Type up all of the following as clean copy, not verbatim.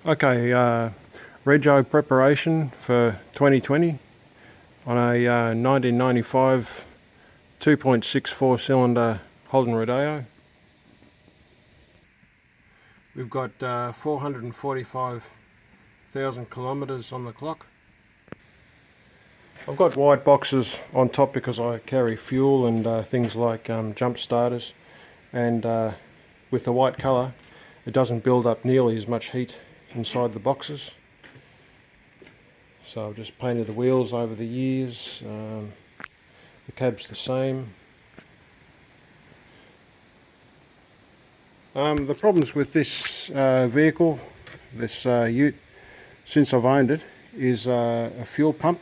Okay, rego preparation for 2020 on a 1995 2.64 cylinder Holden rodeo. We've got 445,000 kilometres on the clock. I've got white boxes on top because I carry fuel and things like jump starters, and with the white colour it doesn't build up nearly as much heat inside the boxes. So I've just painted the wheels over the years. The cab's the same. The problems with this vehicle, this ute, since I've owned it, is a fuel pump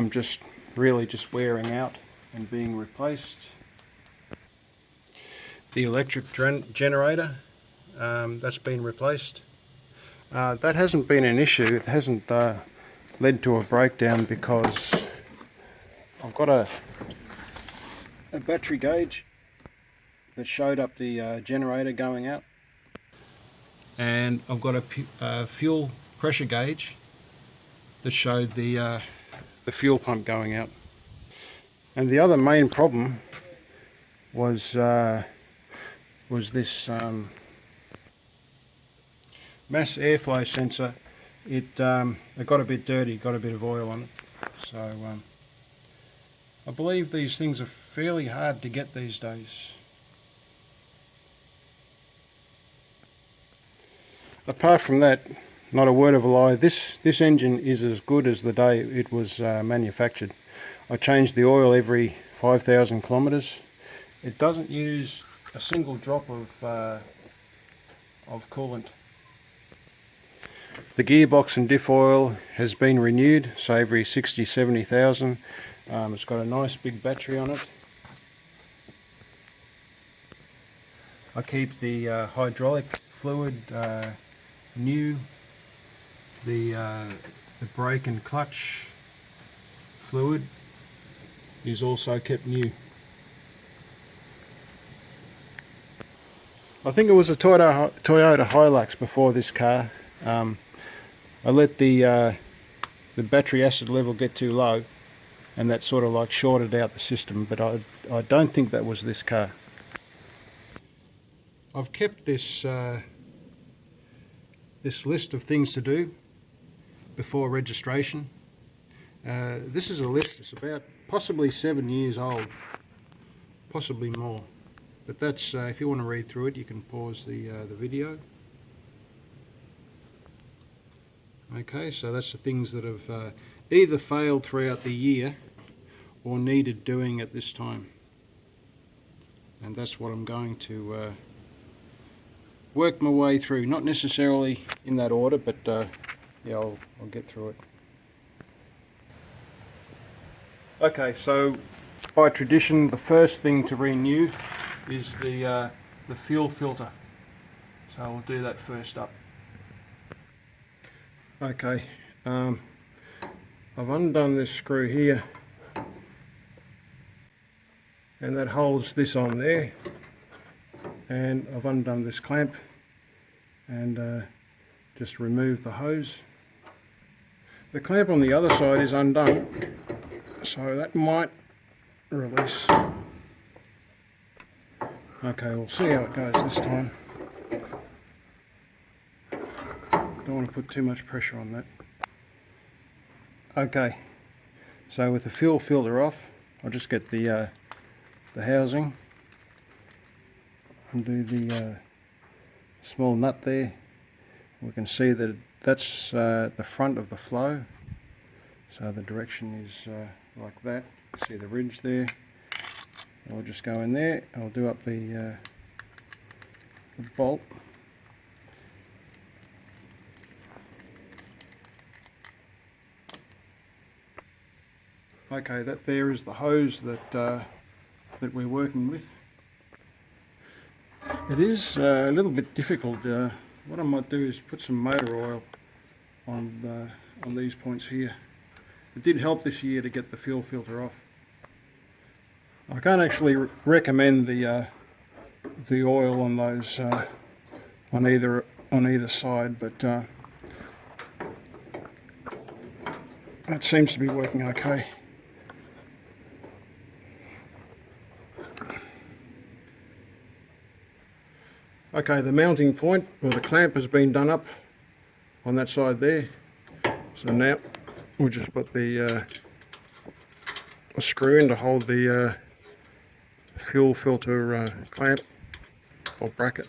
just wearing out and being replaced. The electric generator, that's been replaced. That hasn't been an issue. It hasn't led to a breakdown because I've got a battery gauge that showed up the generator going out, and I've got a fuel pressure gauge that showed the fuel pump going out. And the other main problem was this mass airflow sensor. It got a bit dirty, got a bit of oil on it. So I believe these things are fairly hard to get these days. Apart from that, not a word of a lie, this engine is as good as the day it was manufactured. I changed the oil every 5,000 kilometres. It doesn't use a single drop of coolant. The gearbox and diff oil has been renewed, so every 60-70,000. It's got a nice big battery on it. I keep the hydraulic fluid new. The brake and clutch fluid is also kept new. I think it was a Toyota Hilux before this car. I let the battery acid level get too low, and that sort of like shorted out the system, but I don't think that was this car. I've kept this this list of things to do before registration. This is a list that's about possibly 7 years old, possibly more. But that's if you want to read through it, you can pause the video. Okay, so that's the things that have either failed throughout the year or needed doing at this time. And that's what I'm going to work my way through. Not necessarily in that order, but yeah, I'll get through it. Okay, so by tradition, the first thing to renew is the fuel filter. So we'll do that first up. Okay, I've undone this screw here, and that holds this on there, and I've undone this clamp and just removed the hose. The clamp on the other side is undone, so that might release. Okay, we'll see how it goes this time. Don't want to put too much pressure on that. Okay, so with the fuel filter off, I'll just get the housing, undo the small nut there. We can see that that's the front of the flow, so the direction is like that. See the ridge there. I'll just go in there. I'll do up the bolt. Okay, that there is the hose that that we're working with. It is a little bit difficult. What I might do is put some motor oil on these points here. It did help this year to get the fuel filter off. I can't actually recommend the oil on those on either on either side, but that seems to be working okay. Okay, the mounting point, or the clamp, has been done up on that side there. So now we'll just put the a screw in to hold the fuel filter clamp or bracket.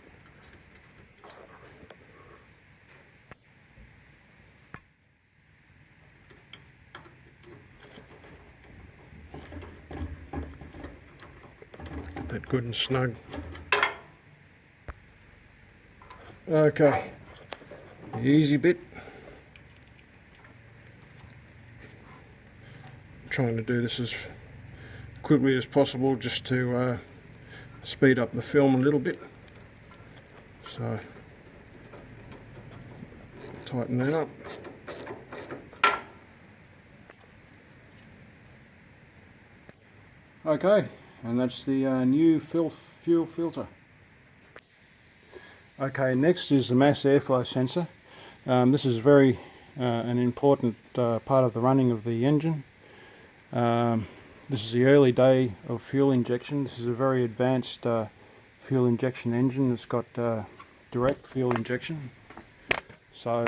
Get that good and snug. Okay, the easy bit. I'm trying to do this as quickly as possible just to speed up the film a little bit. So tighten that up. Okay, and that's the new fuel filter. Okay, next is the mass airflow sensor. This is very an important part of the running of the engine. This is the early day of fuel injection. This is a very advanced fuel injection engine. It's got direct fuel injection. So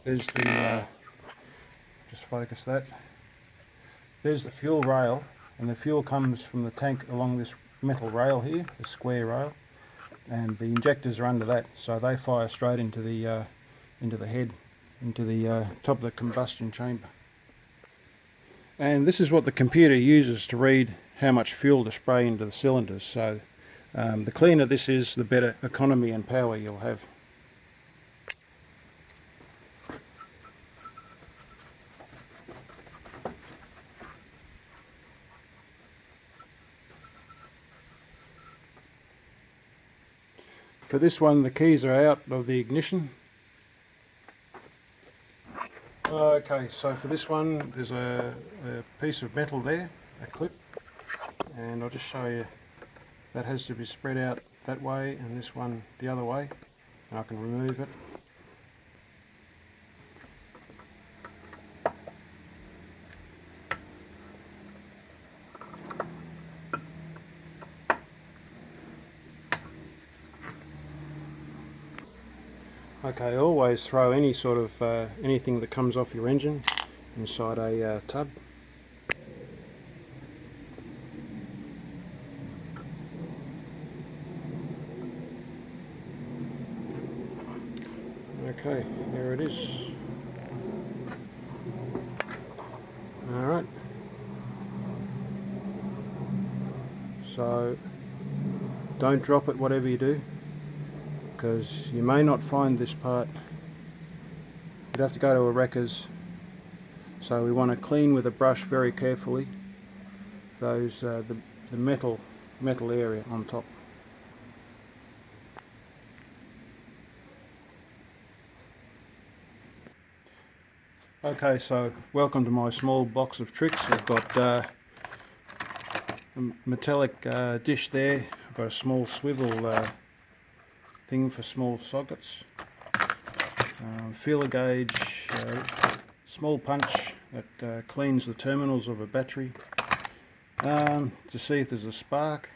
there's the, just focus that. There's the fuel rail, and the fuel comes from the tank along this metal rail here, the square rail, and the injectors are under that, so they fire straight into the head, into the top of the combustion chamber. And this is what the computer uses to read how much fuel to spray into the cylinders. So the cleaner this is, the better economy and power you'll have. For this one, the keys are out of the ignition. Okay, so for this one, there's a piece of metal there, a clip, and I'll just show you that has to be spread out that way, and this one the other way, and I can remove it. Okay, always throw any sort of anything that comes off your engine inside a tub. Okay, there it is. Alright. So don't drop it whatever you do, because you may not find this part. You'd have to go to a wrecker's. So we want to clean with a brush very carefully those the metal area on top. Okay, so welcome to my small box of tricks. I've got a metallic dish there. I've got a small swivel thing for small sockets, feeler gauge, small punch that cleans the terminals of a battery, to see if there's a spark,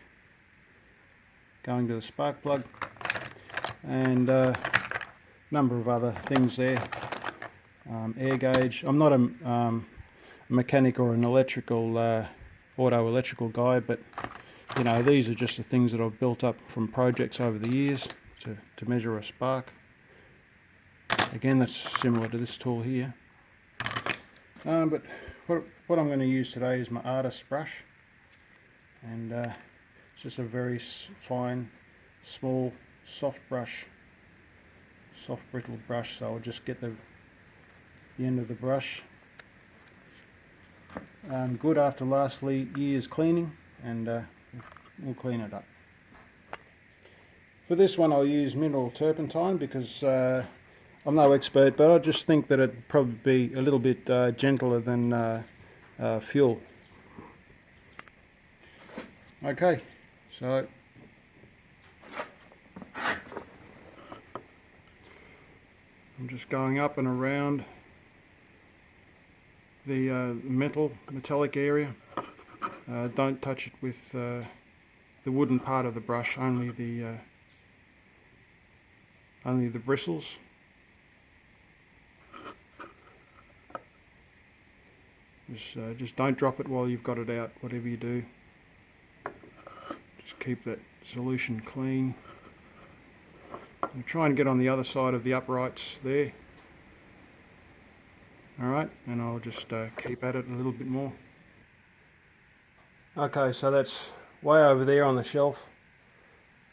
going to the spark plug, and a number of other things there. Air gauge. I'm not a mechanic or an electrical auto electrical guy, but you know, these are just the things that I've built up from projects over the years to measure a spark. Again, that's similar to this tool here. But what I'm going to use today is my artist's brush, and it's just a very fine, small, soft brush, soft brittle brush. So I'll just get the end of the brush good after last year's cleaning, and we'll clean it up. For this one I'll use mineral turpentine because I'm no expert, but I just think that it'd probably be a little bit gentler than fuel. Okay, so I'm just going up and around the metallic area. Don't touch it with the wooden part of the brush, only the bristles. Just don't drop it while you've got it out, whatever you do. Just keep that solution clean. And try and get on the other side of the uprights there. Alright, and I'll just keep at it a little bit more. Okay, so that's way over there on the shelf,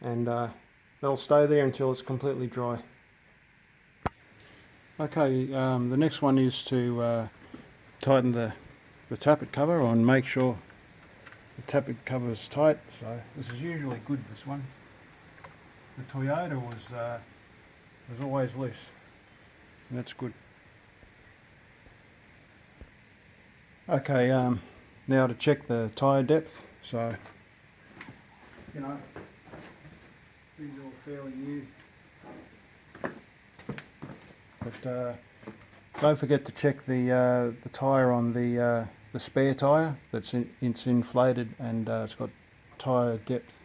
and that'll stay there until it's completely dry. Okay, the next one is to tighten the tappet cover and make sure the tappet cover is tight. So this is usually good, this one. The Toyota was always loose, and that's good. Okay, now to check the tyre depth. So, you know, these are all fairly new, but don't forget to check the tyre on the spare tyre. It's inflated, and it's got tyre depth.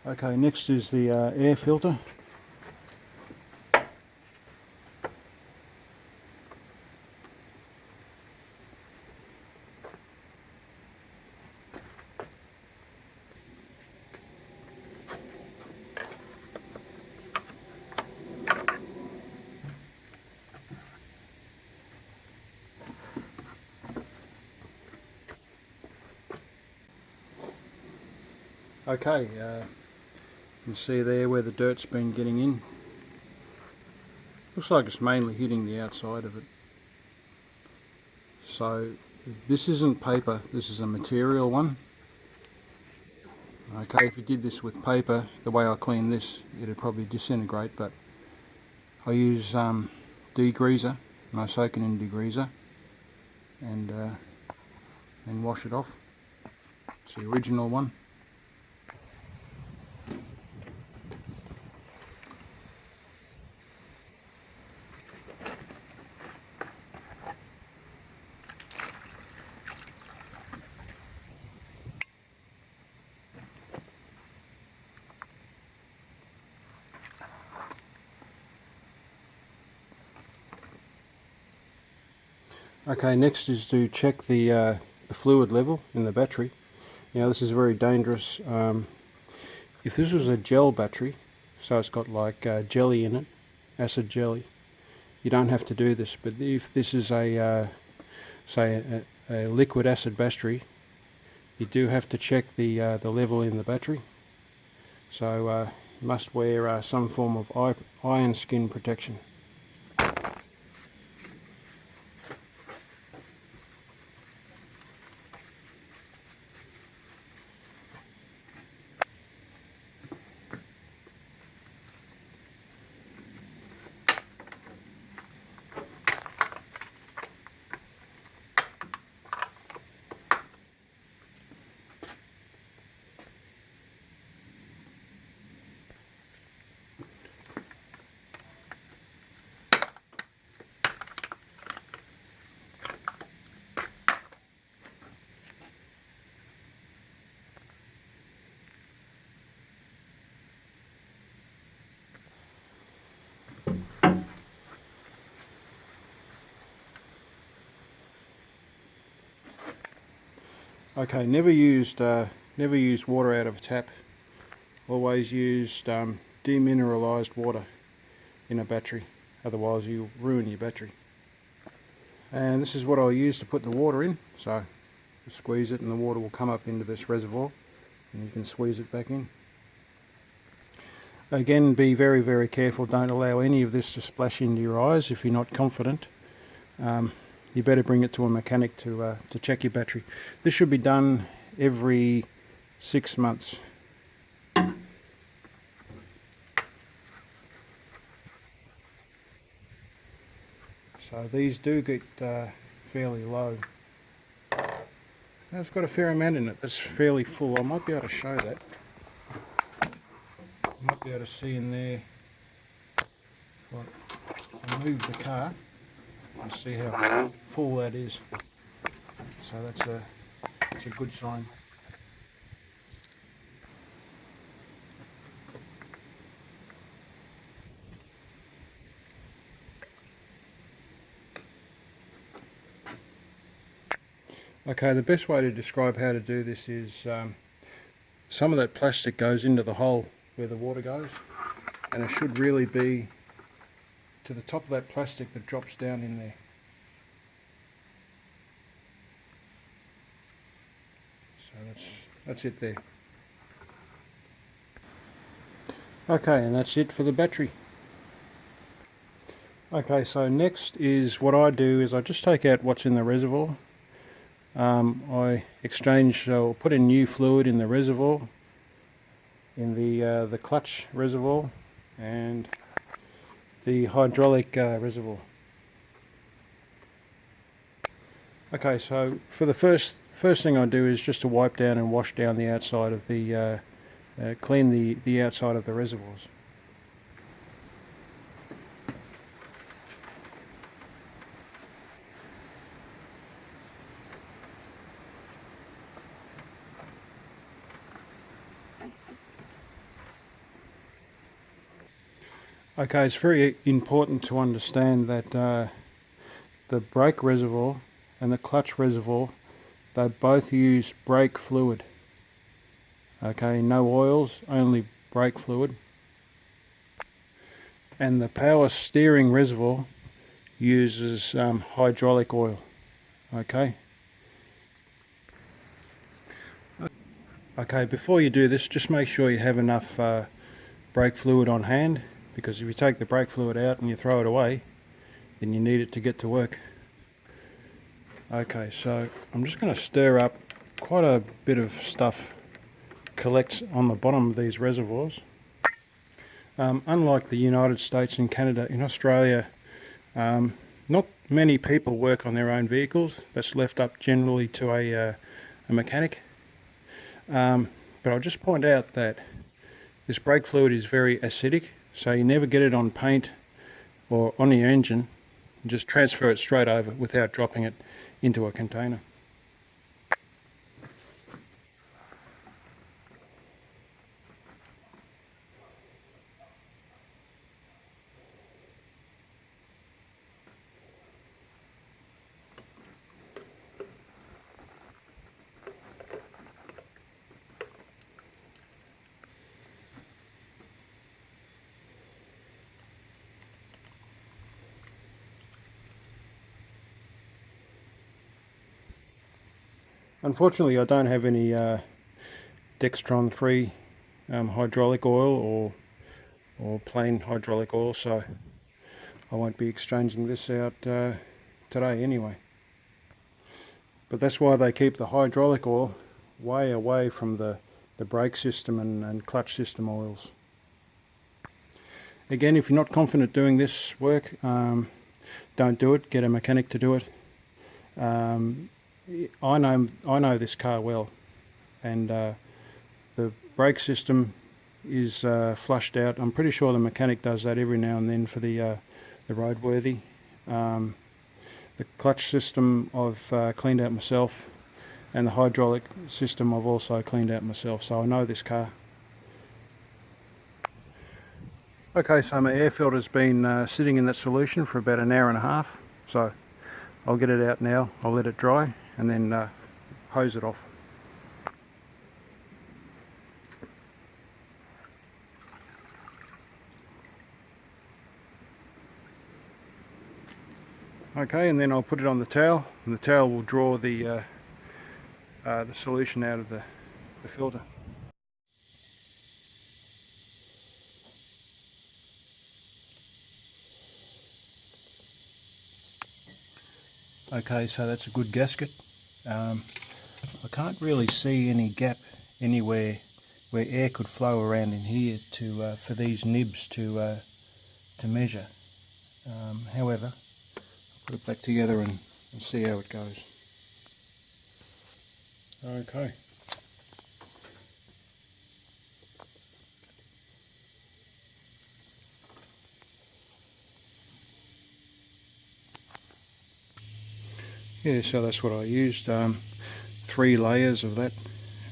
Okay, next is the air filter. Okay, you can see there where the dirt's been getting in. Looks like it's mainly hitting the outside of it. So this isn't paper, this is a material one. Okay, if you did this with paper, the way I clean this, it'd probably disintegrate, but I use degreaser, and I soak it in degreaser and then wash it off. It's the original one. Okay, next is to check the fluid level in the battery. Now this is very dangerous. If this was a gel battery, so it's got like jelly in it, acid jelly, you don't have to do this. But if this is a say a liquid acid battery, you do have to check the level in the battery. So you must wear some form of iron skin protection. Okay, never use water out of a tap. Always use demineralized water in a battery, otherwise you'll ruin your battery. And this is what I'll use to put the water in. So squeeze it and the water will come up into this reservoir, and you can squeeze it back in. Again, be very, very careful. Don't allow any of this to splash into your eyes if you're not confident. You better bring it to a mechanic to check your battery. This should be done every 6 months. So these do get fairly low. Now it's got a fair amount in it that's fairly full. I might be able to show that. I might be able to see in there. If I move the car, and see how full that is. So that's a good sign. Okay, the best way to describe how to do this is some of that plastic goes into the hole where the water goes, and it should really be to the top of that plastic that drops down in there. So that's it there. Okay, and that's it for the battery. Okay, so next is what I do is I just take out what's in the reservoir. I exchange or put in new fluid in the reservoir, in the clutch reservoir and the hydraulic reservoir. Okay, so for the first thing I do is just to wipe down and wash down the outside of the clean the outside of the reservoirs. Okay, it's very important to understand that the brake reservoir and the clutch reservoir, they both use brake fluid. Okay, no oils, only brake fluid. And the power steering reservoir uses hydraulic oil. Okay. Okay, before you do this, just make sure you have enough brake fluid on hand, because if you take the brake fluid out and you throw it away, then you need it to get to work. Okay, so I'm just going to stir up. Quite a bit of stuff collects on the bottom of these reservoirs. Unlike the United States and Canada, in Australia, not many people work on their own vehicles. That's left up generally to a mechanic. But I'll just point out that this brake fluid is very acidic, so you never get it on paint or on your engine. You just transfer it straight over without dropping it into a container. Unfortunately, I don't have any Dextron-free hydraulic oil or plain hydraulic oil, so I won't be exchanging this out today anyway. But that's why they keep the hydraulic oil way away from the brake system and clutch system oils. Again, if you're not confident doing this work, don't do it. Get a mechanic to do it. I know this car well, and the brake system is flushed out. I'm pretty sure the mechanic does that every now and then for the roadworthy. The clutch system I've cleaned out myself, and the hydraulic system I've also cleaned out myself, so I know this car. Okay, so my air filter's been sitting in that solution for about an hour and a half, so I'll get it out now. I'll let it dry and then hose it off. Okay, and then I'll put it on the towel, and the towel will draw the solution out of the filter. Okay, so that's a good gasket. I can't really see any gap anywhere where air could flow around in here for these nibs to measure. However, put it back together and see how it goes. Okay. Yeah, so that's what I used, 3 layers of that,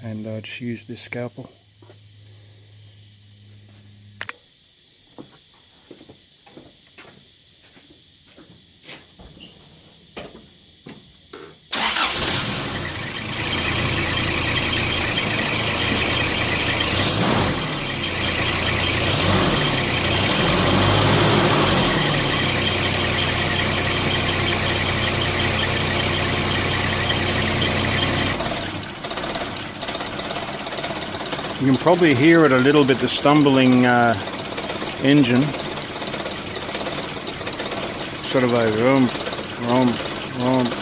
and I just used this scalpel. You can probably hear it a little bit, the stumbling engine. Sort of a rump, rump, rump.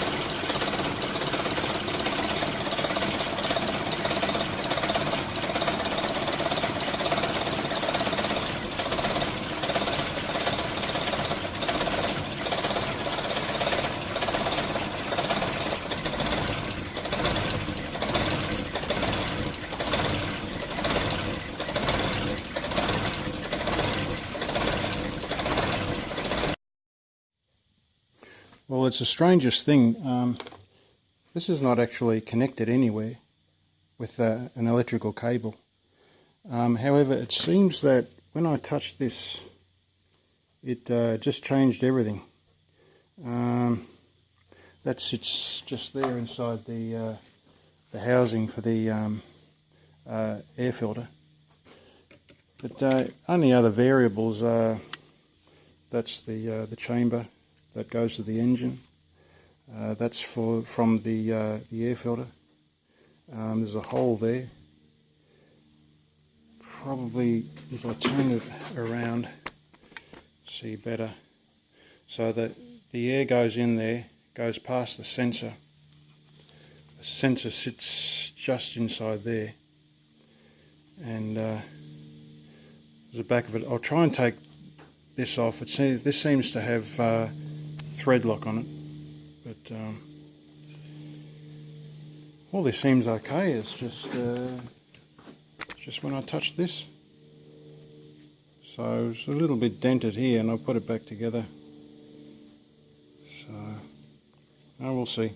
Well, it's the strangest thing. This is not actually connected anywhere with an electrical cable. However, it seems that when I touched this, it just changed everything. That sits just there inside the housing for the air filter. But only other variables are that's the chamber that goes to the engine. That's from the air filter. There's a hole there. Probably if I turn it around, see better. So that the air goes in there, goes past the sensor. The sensor sits just inside there, and there's the back of it. I'll try and take this off. This seems to have thread lock on it, but all this seems okay. It's just when I touch this, so it's a little bit dented here, and I'll put it back together. So we'll see.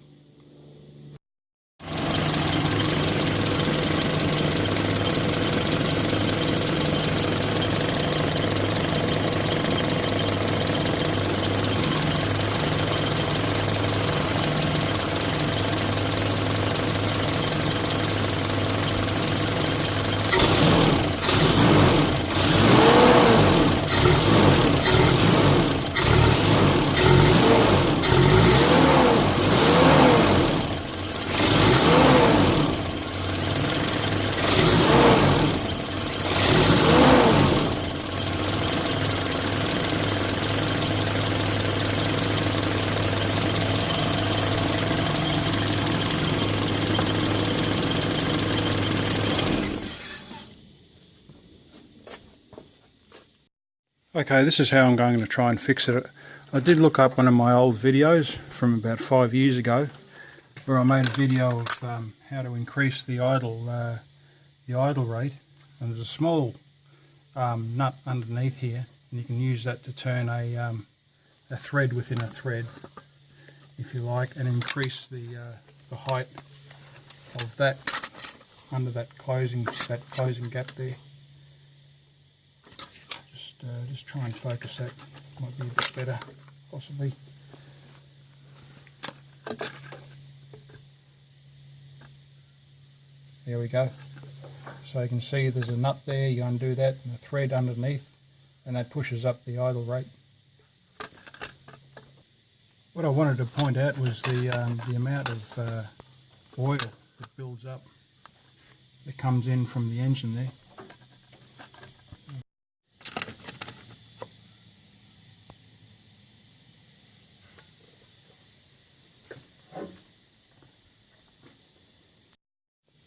Okay, this is how I'm going to try and fix it. I did look up one of my old videos from about 5 years ago, where I made a video of how to increase the idle rate. And there's a small nut underneath here, and you can use that to turn a thread within a thread, if you like, and increase the height of that under that closing gap there. Just try and focus that, might be a bit better, possibly. There we go. So you can see there's a nut there, you undo that, and a thread underneath, and that pushes up the idle rate. What I wanted to point out was the amount of oil that builds up, that comes in from the engine there.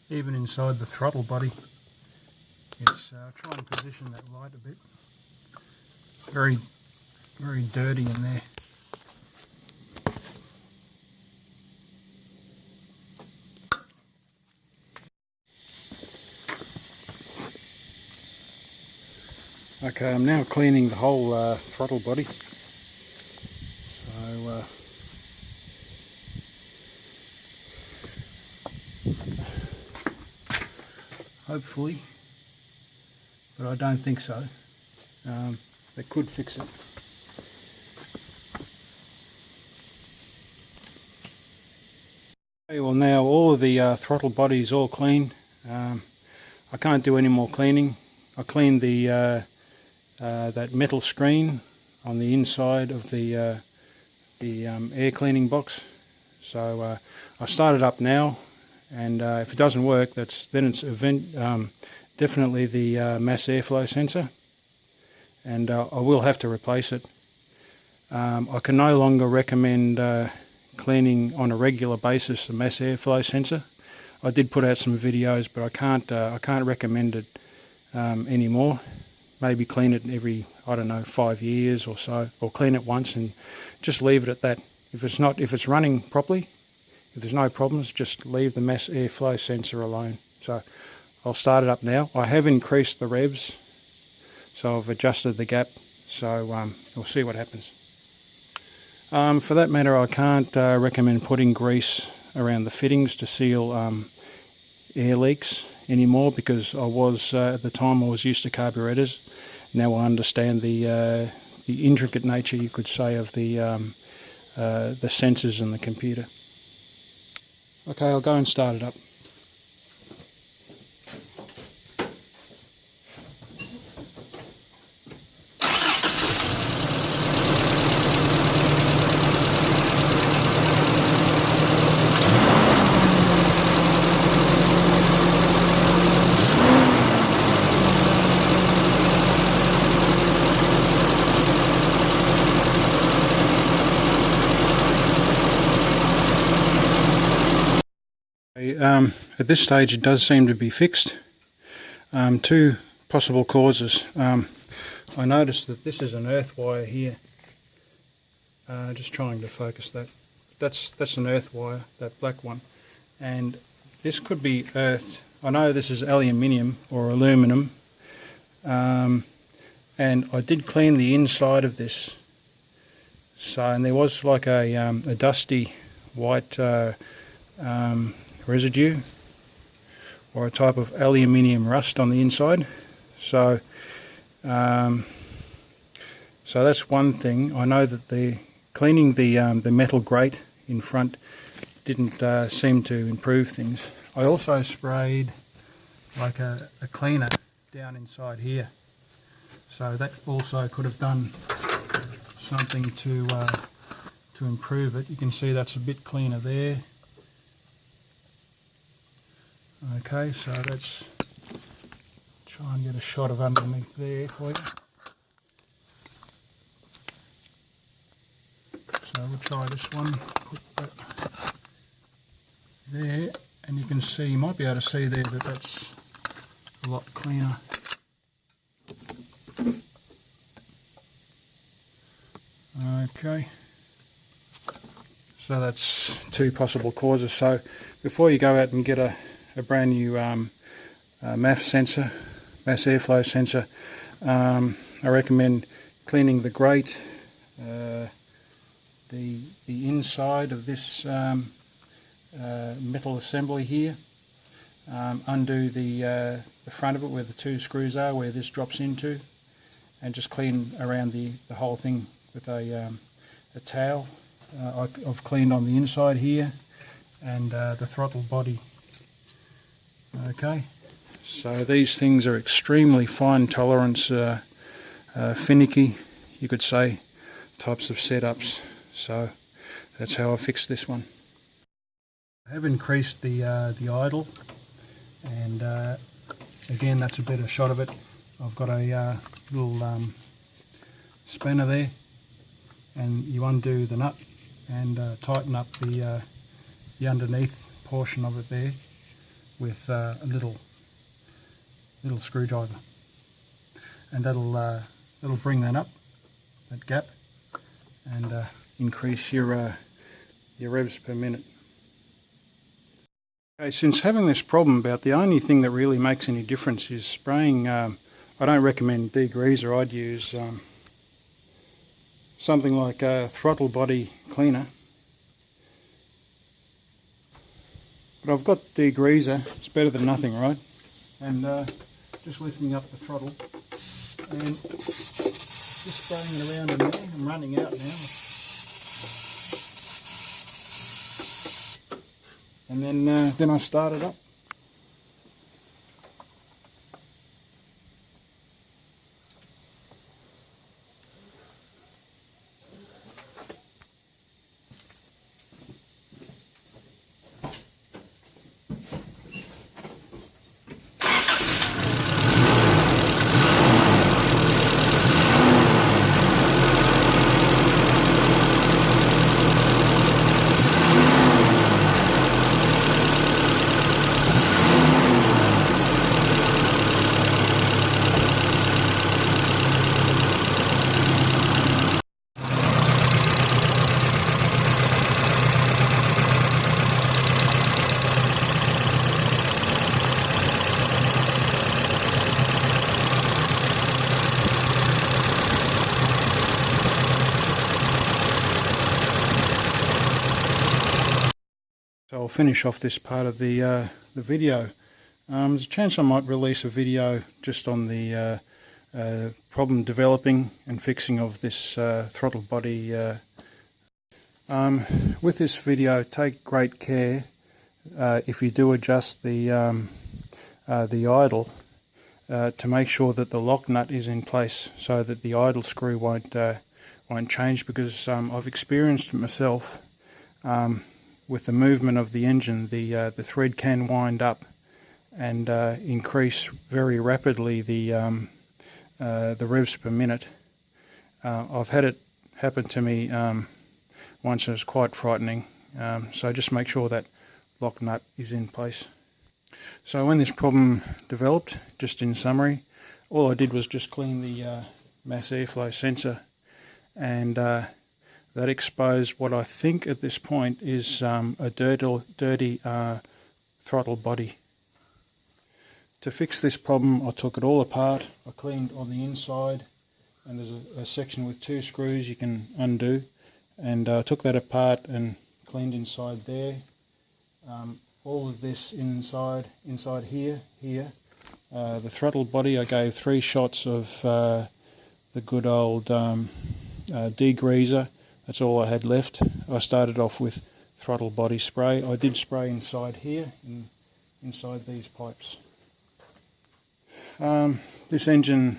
Even inside the throttle body, it's try and position that light a bit. Very, very dirty in there. Okay, I'm now cleaning the whole throttle body. So hopefully, but I don't think so. They could fix it. Okay, well, now all of the throttle body is all clean. I can't do any more cleaning. I cleaned the that metal screen on the inside of the air cleaning box. So I started up now, and if it doesn't work, then it's definitely the mass airflow sensor, and I will have to replace it. I can no longer recommend cleaning on a regular basis the mass airflow sensor. I did put out some videos, but I can't recommend it anymore. Maybe clean it every, I don't know, 5 years or so, or clean it once and just leave it at that. If it's running properly, if there's no problems, just leave the mass airflow sensor alone. So I'll start it up now. I have increased the revs, so I've adjusted the gap. So we'll see what happens. For that matter, I can't recommend putting grease around the fittings to seal air leaks anymore, because at the time I was used to carburetors. Now I understand the intricate nature, you could say, of the sensors in the computer. Okay, I'll go and start it up. At this stage it does seem to be fixed. Two possible causes. I noticed that this is an earth wire here. Just trying to focus that. That's an earth wire, that black one. And this could be earth. I know this is aluminium or aluminum. And I did clean the inside of this. And there was like a dusty white residue, or a type of aluminium rust on the inside. So that's one thing. I know that the cleaning the metal grate in front didn't seem to improve things. I also sprayed like a cleaner down inside here, so that also could have done something to improve it. You can see that's a bit cleaner there. Okay, so let's try and get a shot of underneath there for you. So we'll try this one, put that there, and you can see, you might be able to see there that that's a lot cleaner. Okay, so that's two possible causes. So before you go out and get a brand new MAF sensor, mass airflow sensor, I recommend cleaning the grate, the inside of this metal assembly here, undo the front of it where the two screws are, where this drops into, and just clean around the whole thing with a towel. I've cleaned on the inside here and the throttle body. Okay, so these things are extremely fine tolerance, finicky, you could say, types of setups. So that's how I fixed this one. I have increased the idle, and again, that's a better shot of it. I've got a little spanner there, and you undo the nut and tighten up the underneath portion of it there with a little screwdriver, and that'll bring that up, that gap, and increase your revs per minute. Okay, since having this problem, about the only thing that really makes any difference is spraying I don't recommend degreaser. I'd use something like a throttle body cleaner. But I've got degreaser, it's better than nothing, right? And just lifting up the throttle and just spraying it around in there. I'm running out now. And then I start it up. So I'll finish off this part of the video. There's a chance I might release a video just on the problem developing and fixing of this throttle body. With this video, take great care if you do adjust the idle to make sure that the lock nut is in place so that the idle screw won't change, because I've experienced it myself. With the movement of the engine, the thread can wind up and increase very rapidly the revs per minute. I've had it happen to me once, and it's quite frightening. So just make sure that lock nut is in place. So when this problem developed, just in summary, all I did was just clean the mass airflow sensor, and that exposed what I think at this point is a dirty throttle body. To fix this problem, I took it all apart. I cleaned on the inside, and there's a section with 2 screws you can undo, and I took that apart and cleaned inside there. All of this inside here. The throttle body, I gave 3 shots of the good old degreaser. That's all I had left. I started off with throttle body spray. I did spray inside here, inside these pipes. This engine,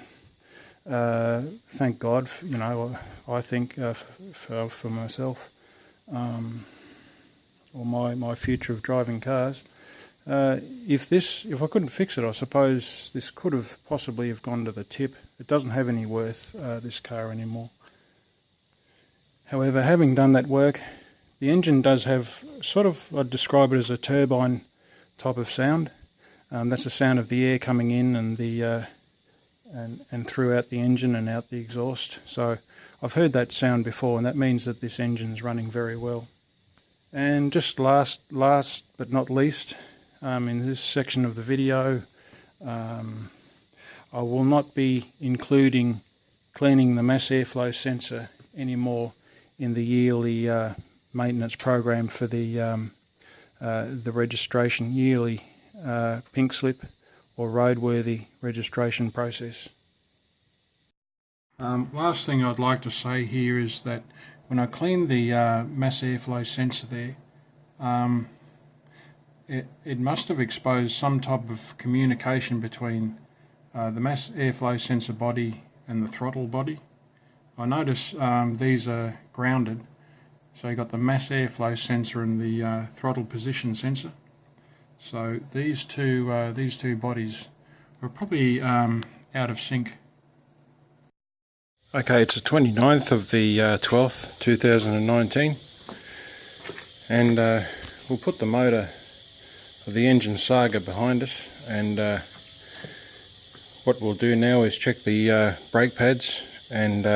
thank God, you know, I think for myself, or my future of driving cars. If I couldn't fix it, I suppose this could have possibly have gone to the tip. It doesn't have any worth, this car, anymore. However, having done that work, the engine does have sort of, I'd describe it as a turbine type of sound. That's the sound of the air coming in and the and throughout the engine and out the exhaust. So I've heard that sound before, and that means that this engine's running very well. And just last but not least, in this section of the video, I will not be including cleaning the mass airflow sensor anymore in the yearly maintenance program for the registration yearly pink slip or roadworthy registration process. Last thing I'd like to say here is that when I cleaned the mass airflow sensor there, it must have exposed some type of communication between the mass airflow sensor body and the throttle body. I notice these are grounded, so you've got the mass airflow sensor and the throttle position sensor. So these two bodies are probably out of sync. Okay, it's the 29th of the 12th, 2019, and we'll put the motor of the engine saga behind us, and what we'll do now is check the brake pads and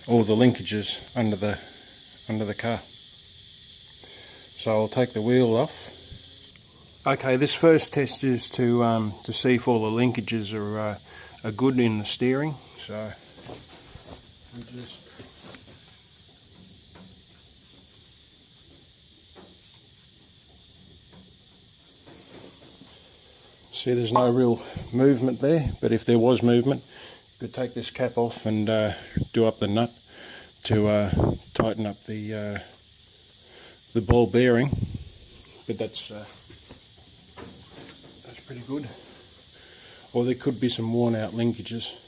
all the linkages under the car. So I'll take the wheel off. Okay, this first test is to see if all the linkages are good in the steering. So we just see there's no real movement there, but if there was movement, you could take this cap off and do up the nut to tighten up the ball bearing. But that's pretty good. Or there could be some worn out linkages.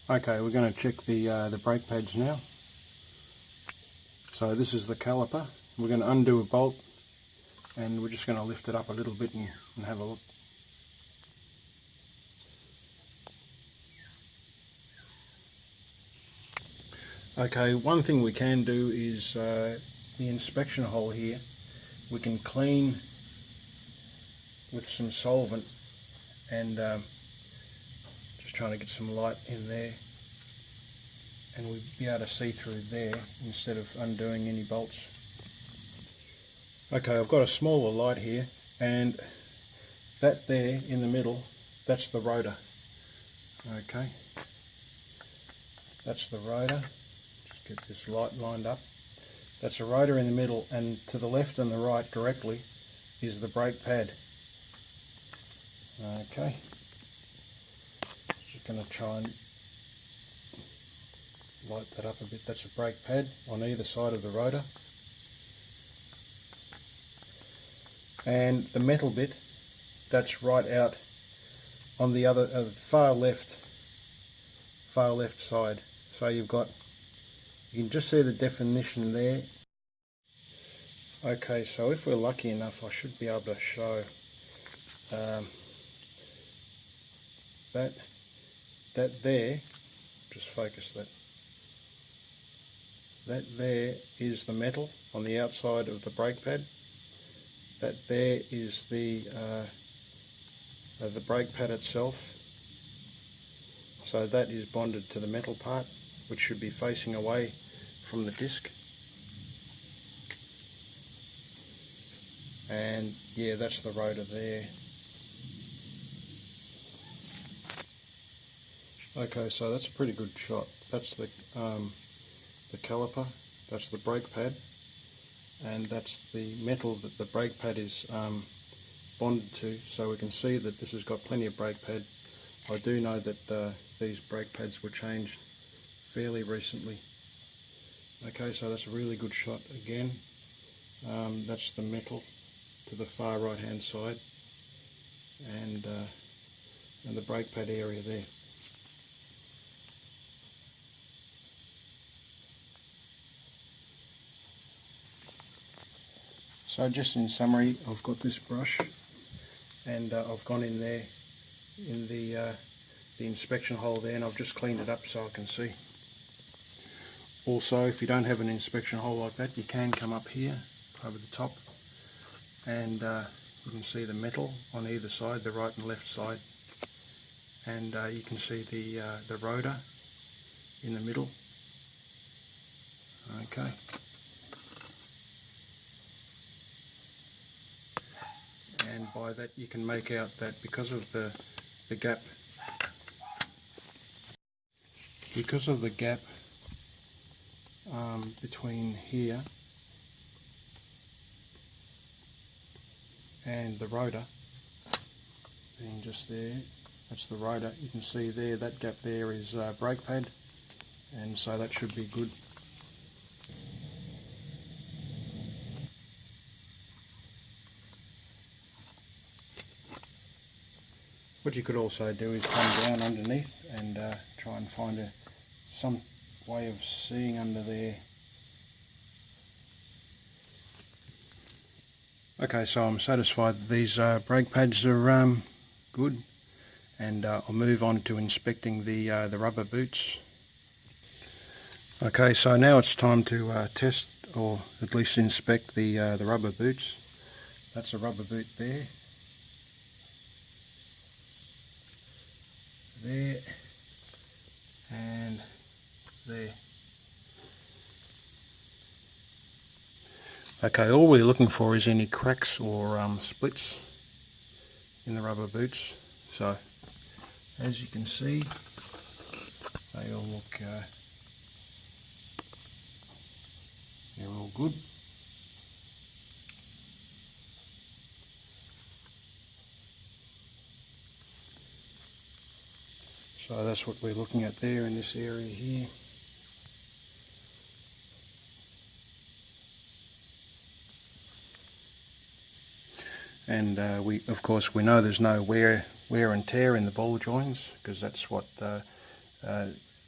Okay, we're going to check the brake pads now. So this is the caliper. We're going to undo a bolt and we're just going to lift it up a little bit and have a look. Okay, one thing we can do is the inspection hole here, we can clean with some solvent and just trying to get some light in there, and we'll be able to see through there instead of undoing any bolts. Okay, I've got a smaller light here, and that there in the middle, that's the rotor. Okay, that's the rotor. Just get this light lined up. That's a rotor in the middle, and to the left and the right directly is the brake pad. Okay, just going to try and light that up a bit. That's a brake pad on either side of the rotor. And the metal bit, that's right out on the other far left side. So you can just see the definition there. Okay, so if we're lucky enough, I should be able to show that there, just focus that. That there is the metal on the outside of the brake pad. That there is the brake pad itself. So that is bonded to the metal part, which should be facing away from the disc. And yeah, that's the rotor there. Okay, so that's a pretty good shot. That's the caliper, that's the brake pad, and that's the metal that the brake pad is bonded to. So we can see that this has got plenty of brake pad. I do know that these brake pads were changed fairly recently. Okay, so that's a really good shot again. That's the metal to the far right hand side, and the brake pad area there. So just in summary, I've got this brush, and I've gone in there in the inspection hole there, and I've just cleaned it up so I can see. Also, if you don't have an inspection hole like that, you can come up here over the top, and you can see the metal on either side, the right and left side, and you can see the rotor in the middle. Okay. And by that you can make out that because of the gap, between here and the rotor, being just there, that's the rotor. You can see there, that gap there is brake pad, and so that should be good. What you could also do is come down underneath and try and find some way of seeing under there. Okay, so I'm satisfied that these brake pads are good, and I'll move on to inspecting the rubber boots. Okay, so now it's time to test, or at least inspect the rubber boots. That's a rubber boot there. There. And there. Okay, all we're looking for is any cracks or splits in the rubber boots. So, as you can see, they all look, they're all good. So that's what we're looking at there in this area here. And of course we know there's no wear and tear in the ball joints, because that's what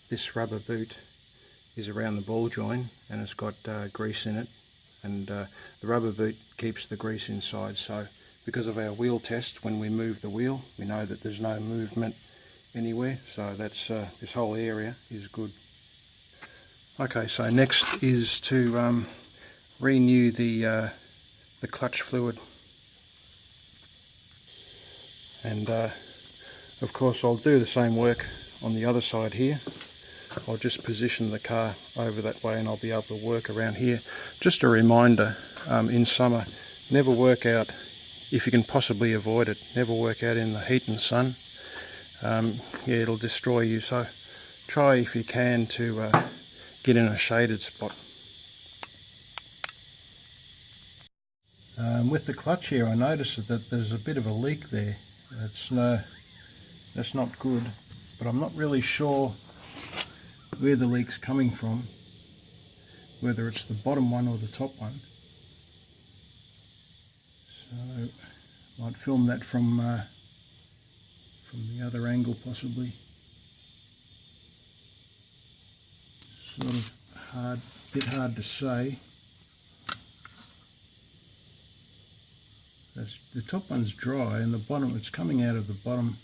this rubber boot is around the ball joint, and it's got grease in it, and the rubber boot keeps the grease inside. So because of our wheel test, when we move the wheel, we know that there's no movement anywhere, so that's this whole area is good. Okay, so next is to renew the clutch fluid, and of course I'll do the same work on the other side here. I'll just position the car over that way and I'll be able to work around here. Just a reminder, in summer, never work out, if you can possibly avoid it, never work out in the heat and sun. Yeah, it'll destroy you, so try if you can to get in a shaded spot. With the clutch here, I noticed that there's a bit of a leak there. That's not good, but I'm not really sure where the leak's coming from, whether it's the bottom one or the top one. So I might film that from the other angle possibly. Sort of bit hard to say. The top one's dry and the bottom, it's coming out of the bottom.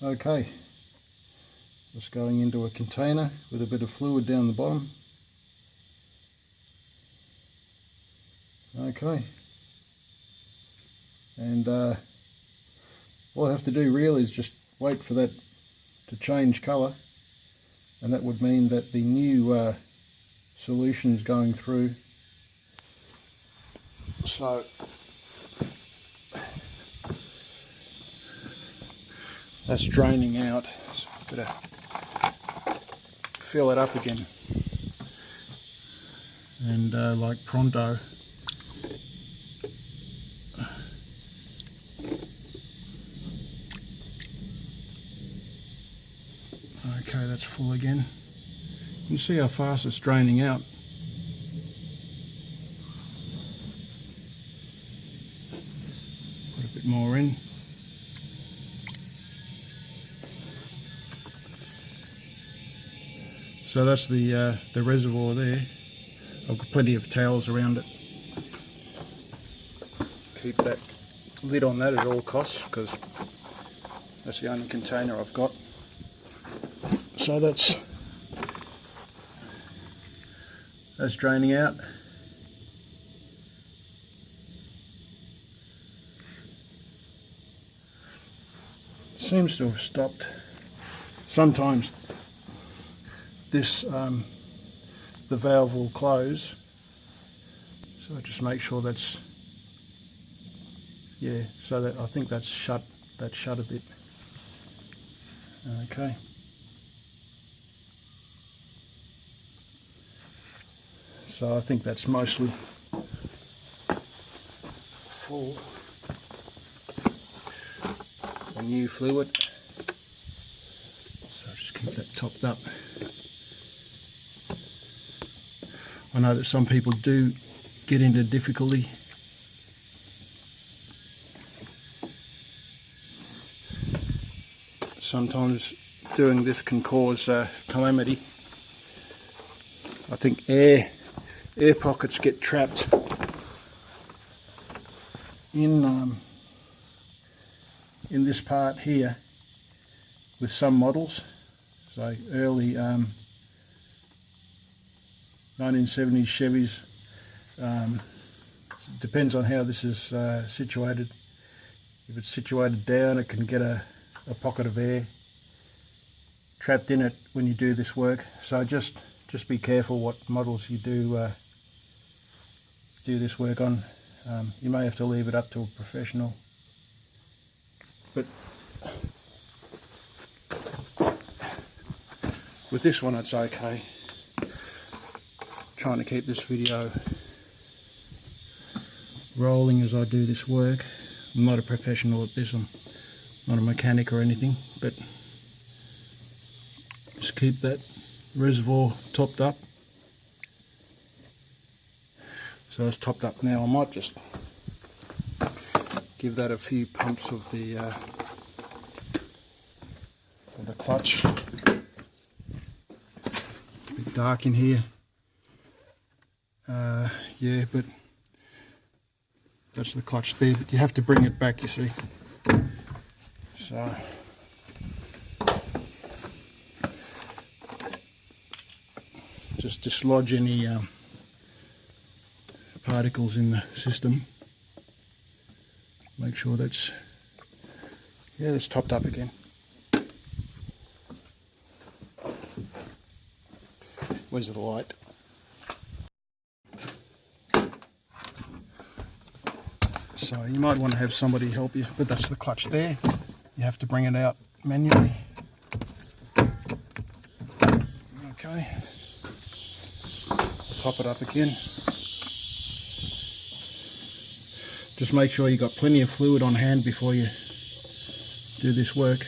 Okay, just going into a container with a bit of fluid down the bottom. Okay, and all I have to do really is just wait for that to change colour, and that would mean that the new solution is going through. So that's draining out, so I've got to fill it up again, and like pronto. Okay, that's full again. You can see how fast it's draining out. Put a bit more in. So that's the reservoir there. I've got plenty of towels around it. Keep that lid on that at all costs, because that's the only container I've got. So that's draining out. Seems to have stopped. Sometimes this the valve will close, so just make sure that's, yeah, so that I think that's shut a bit. Okay. So I think that's mostly full. A new fluid. So just keep that topped up. I know that some people do get into difficulty sometimes doing this can cause calamity. I think air pockets get trapped in this part here with some models. So early 1970s Chevys, depends on how this is situated. If it's situated down, it can get a pocket of air trapped in it when you do this work. So just be careful what models you do this work on. You may have to leave it up to a professional, but with this one it's okay. Trying to keep this video rolling as I do this work. I'm not a professional at this, I'm not a mechanic or anything, but just keep that reservoir topped up. So it's topped up now. I might just give that a few pumps of the clutch. A bit dark in here. Yeah, but that's the clutch there, but you have to bring it back, you see. So just dislodge any particles in the system. Make sure that's topped up again. Where's the light? So you might want to have somebody help you, but that's the clutch there. You have to bring it out manually. Okay. Top it up again. Just make sure you got plenty of fluid on hand before you do this work.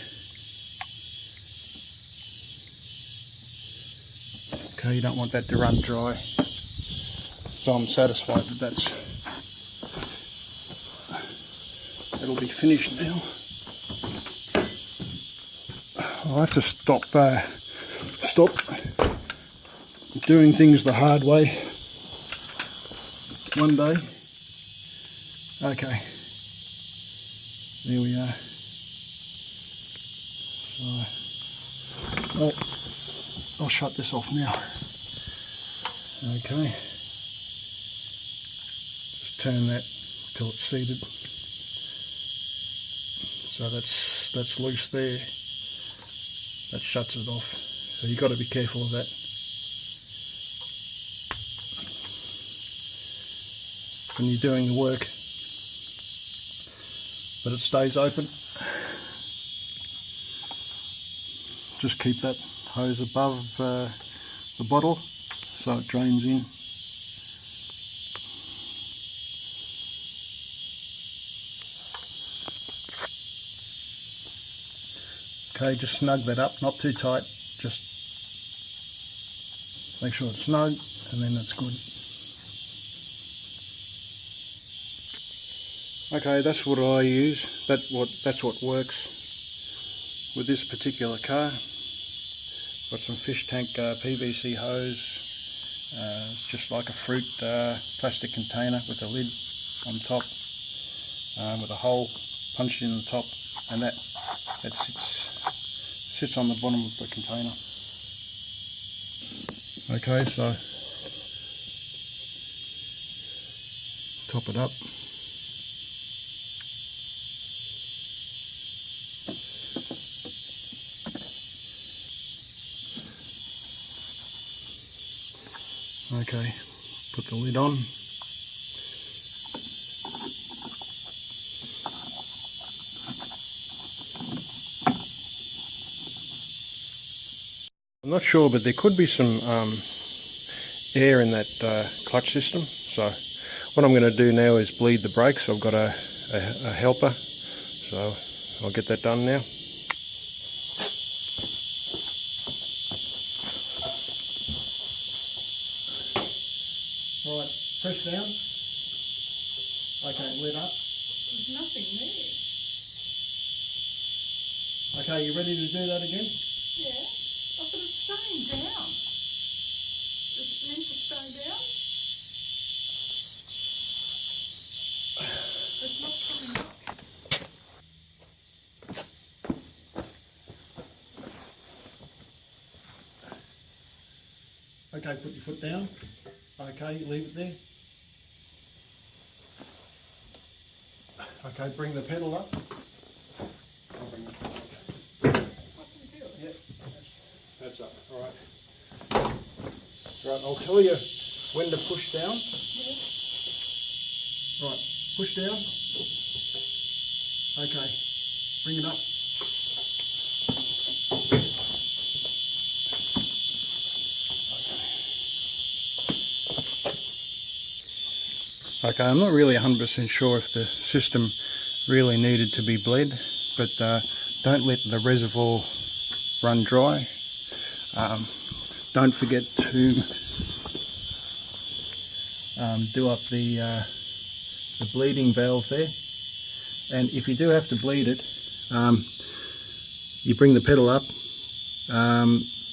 Okay, you don't want that to run dry. So I'm satisfied that it'll be finished now. I'll have to stop doing things the hard way one day. Okay, there we are. So, I'll shut this off now. Okay, just turn that till it's seated. So that's loose there. That shuts it off. So you've got to be careful of that. When you're doing the work. But it stays open. Just keep that hose above the bottle so it drains in. Okay, just snug that up, not too tight, just make sure it's snug and then that's good. Okay, that's what I use. That's what works with this particular car. Got some fish tank PVC hose. It's just like a fruit plastic container with a lid on top, with a hole punched in the top, and that sits on the bottom of the container. Okay, so top it up. Okay, put the lid on. I'm not sure, but there could be some air in that clutch system. So what I'm going to do now is bleed the brakes. I've got a helper, so I'll get that done now. Right, press down. Okay, lid up. There's nothing there. Okay, you ready to do that again? Yeah. Oh, but it's staying down. Is it meant to stay down? It's not coming up. Okay, put your foot down. Okay, leave it there. Okay, bring the pedal up. I'll bring the pedal up. I can feel it. Yep, that's up. All right. Right, I'll tell you when to push down. Yeah. Right, push down. Okay, bring it up. Okay, I'm not really 100% sure if the system really needed to be bled, but don't let the reservoir run dry. Don't forget to do up the bleeding valve there, and if you do have to bleed it, you bring the pedal up,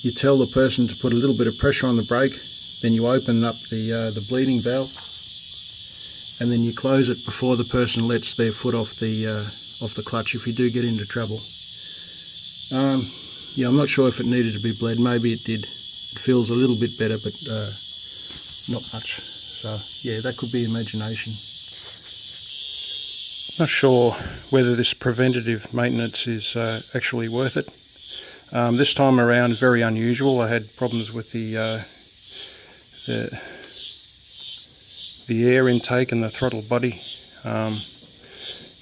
you tell the person to put a little bit of pressure on the brake, then you open up the bleeding valve, and then you close it before the person lets their foot off the clutch if you do get into trouble. Yeah, I'm not sure if it needed to be bled. Maybe it did. It feels a little bit better, but not much. So yeah, that could be imagination. Not sure whether this preventative maintenance is actually worth it. This time around, very unusual. I had problems with the air intake and the throttle body.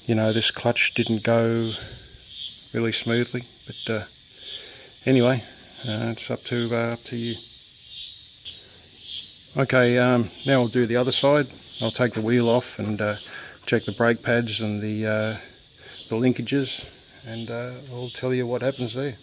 You know, this clutch didn't go really smoothly, but anyway, it's up to you. Okay, now I'll do the other side. I'll take the wheel off and check the brake pads and the linkages, and I'll tell you what happens there.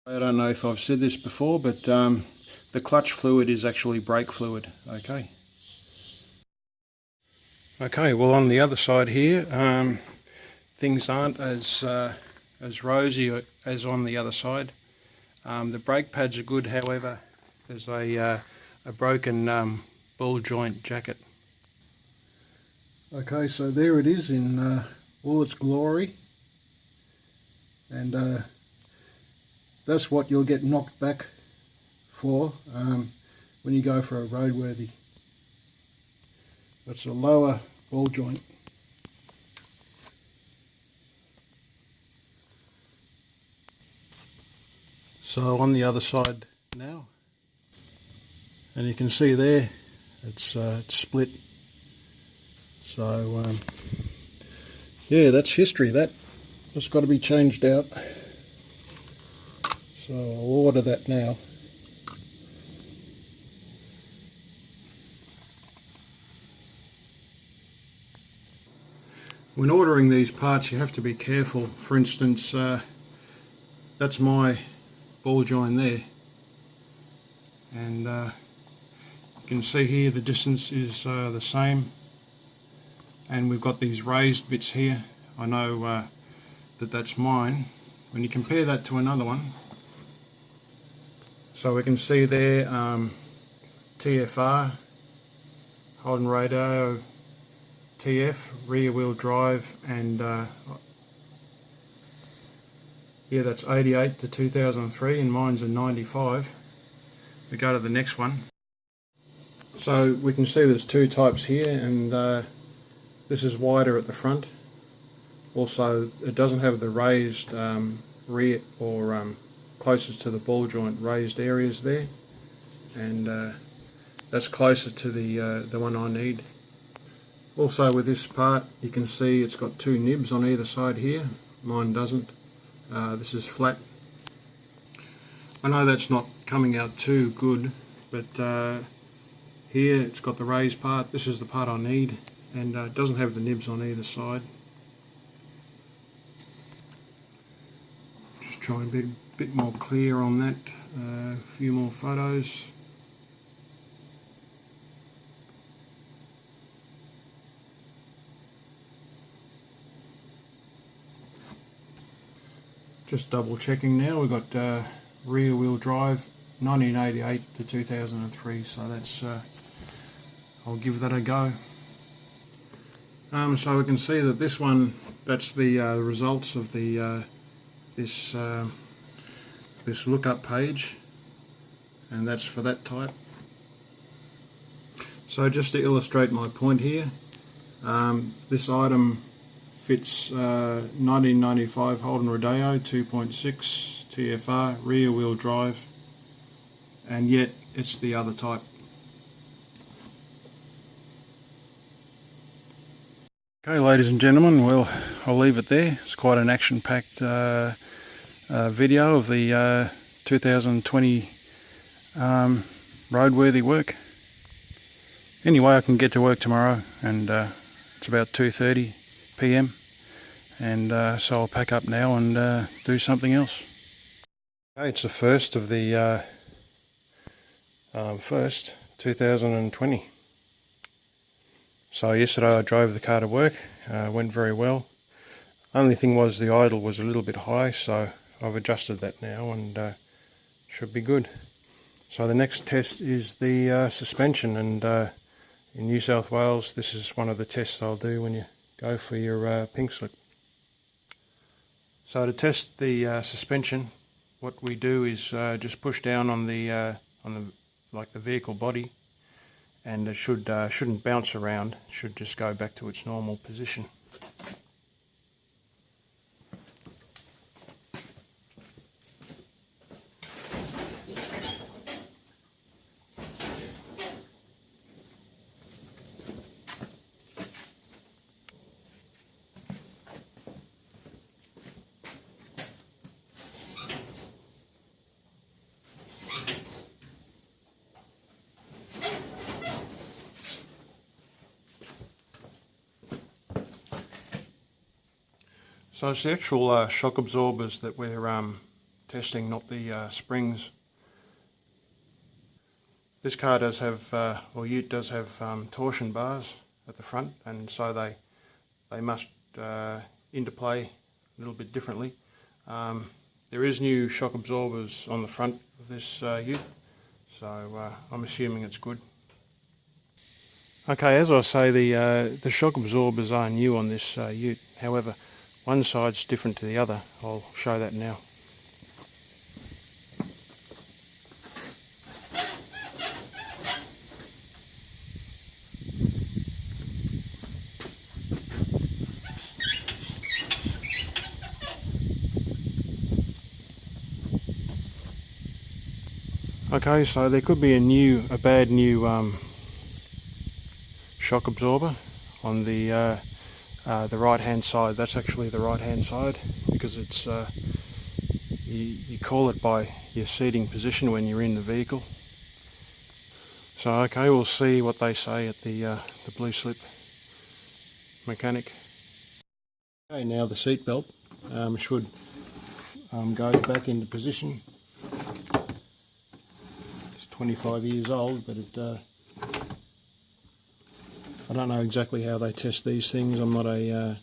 I don't know if I've said this before, but the clutch fluid is actually brake fluid. Okay. Okay, well, on the other side here, things aren't as rosy as on the other side. The brake pads are good, however, there's a broken ball joint jacket. Okay, so there it is in all its glory, and that's what you'll get knocked back for when you go for a roadworthy. That's a lower ball joint. So on the other side now, and you can see there it's split. So yeah, that's history. That's got to be changed out. So I'll order that now. When ordering these parts, you have to be careful. For instance, that's my ball joint there, and you can see here the distance is the same, and we've got these raised bits here. I know that's mine. When you compare that to another one, so we can see there TFR, Holden rodeo, TF, rear wheel drive, and yeah, that's 88 to 2003, and mine's a 95. We go to the next one. So we can see there's two types here, and this is wider at the front. Also, it doesn't have the raised rear or closest to the ball joint raised areas there, and that's closer to the one I need. Also with this part, you can see it's got two nibs on either side here. Mine doesn't. This is flat. I know that's not coming out too good, but here it's got the raised part. This is the part I need, and it doesn't have the nibs on either side. Just try and be a bit more clear on that. A few more photos. Just double checking now, we've got rear wheel drive 1988 to 2003, so that's I'll give that a go. So we can see that this one, that's the results of the this lookup page, and that's for that type. So just to illustrate my point here, this item fits 1995 Holden Rodeo 2.6 TFR rear wheel drive, and yet it's the other type. Okay, ladies and gentlemen, well, I'll leave it there. It's quite an action-packed video of the 2020 roadworthy work. Anyway, I can get to work tomorrow, and it's about 2:30 PM, and so I'll pack up now and do something else. Okay, it's the first of the first 2020. So yesterday I drove the car to work, went very well. Only thing was the idle was a little bit high, so I've adjusted that now and should be good. So the next test is the suspension, and in New South Wales this is one of the tests I'll do when you go for your pink slip. So to test the suspension, what we do is just push down on the like the vehicle body, and it shouldn't bounce around. It should just go back to its normal position. So it's the actual shock absorbers that we're testing, not the springs. This car does have, or ute does have torsion bars at the front, and so they must interplay a little bit differently. There is new shock absorbers on the front of this ute, so I'm assuming it's good. Okay, as I say, the shock absorbers are new on this ute. However, one side's different to the other. I'll show that now. Okay, so there could be a bad new shock absorber on the right hand side. That's actually the right hand side, because it's you call it by your seating position when you're in the vehicle. So okay, we'll see what they say at the blue slip mechanic. Okay, now the seat belt should go back into position. It's 25 years old, but it I don't know exactly how they test these things. I'm not a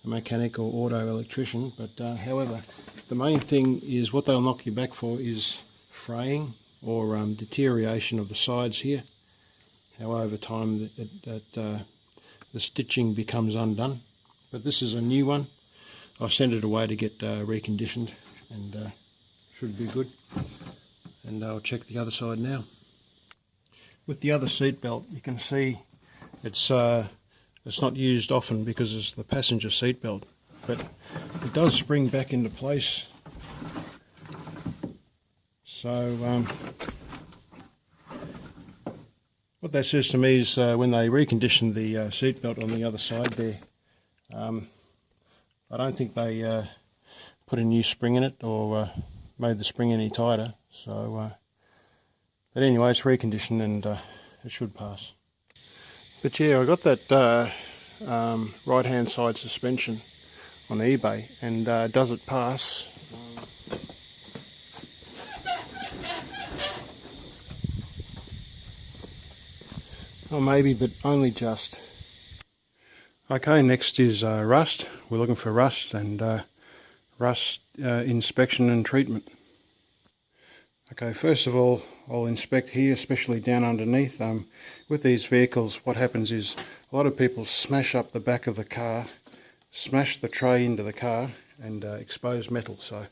mechanic or auto electrician, but however, the main thing is what they'll knock you back for is fraying or deterioration of the sides here. How over time the stitching becomes undone. But this is a new one. I sent it away to get reconditioned, and should be good. And I'll check the other side now. With the other seat belt, you can see it's not used often because it's the passenger seat belt, but it does spring back into place. So what that says to me is when they reconditioned the seat belt on the other side there, I don't think they put a new spring in it or made the spring any tighter. So, but anyway, it's reconditioned and it should pass. But yeah, I got that right hand side suspension on eBay, and does it pass? Oh, maybe, but only just. Okay, next is rust. We're looking for rust, and rust inspection and treatment. Okay, first of all, I'll inspect here, especially down underneath. With these vehicles, what happens is a lot of people smash up the back of the car, smash the tray into the car, and expose metal. So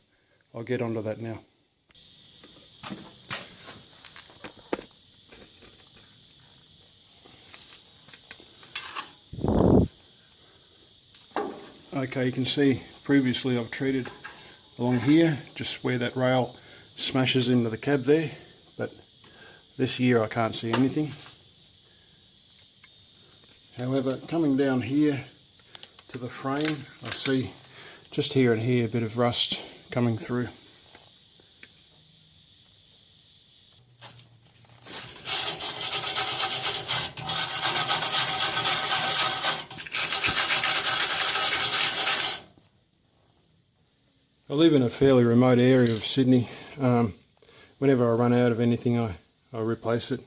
I'll get onto that now. Okay, you can see previously I've treated along here, just where that rail smashes into the cab there, but this year I can't see anything. However, coming down here to the frame, I see just here and here a bit of rust coming through. I live in a fairly remote area of Sydney. Whenever I run out of anything, I replace it